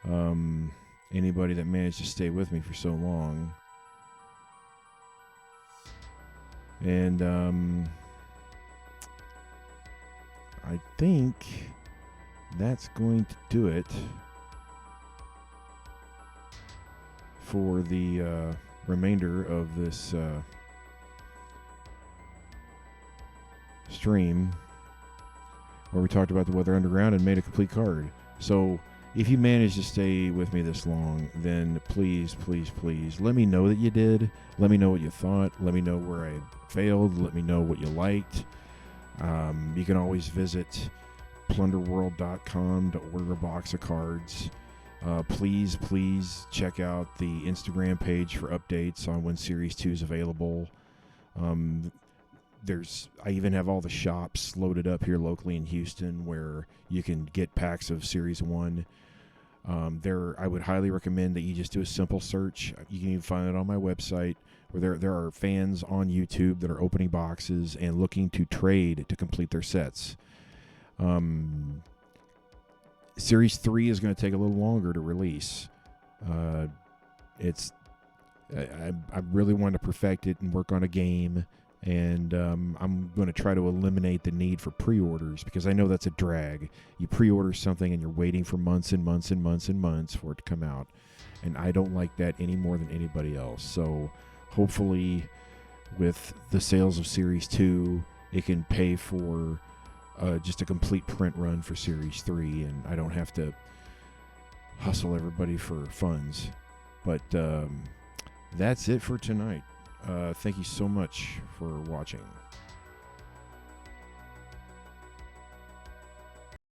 anybody that managed to stay with me for so long. And I think that's going to do it for the remainder of this stream, where we talked about the Weather Underground and made a complete card. So if you managed to stay with me this long, then please, please, please let me know that you did. Let me know what you thought. Let me know where I failed. Let me know what you liked. You can always visit plunderworld.com to order a box of cards. Please check out the Instagram page for updates on when Series 2 is available. I even have all the shops loaded up here locally in Houston where you can get packs of Series 1. I would highly recommend that you just do a simple search. You can even find it on my website, where there are fans on YouTube that are opening boxes and looking to trade to complete their sets. Series 3 is going to take a little longer to release. I really want to perfect it and work on a game, and I'm going to try to eliminate the need for pre-orders, because I know that's a drag. You pre-order something and you're waiting for months and months and months and months for it to come out, and I don't like that any more than anybody else. So hopefully with the sales of Series 2, it can pay for just a complete print run for Series 3, and I don't have to hustle everybody for funds. But that's it for tonight. Thank you so much for watching.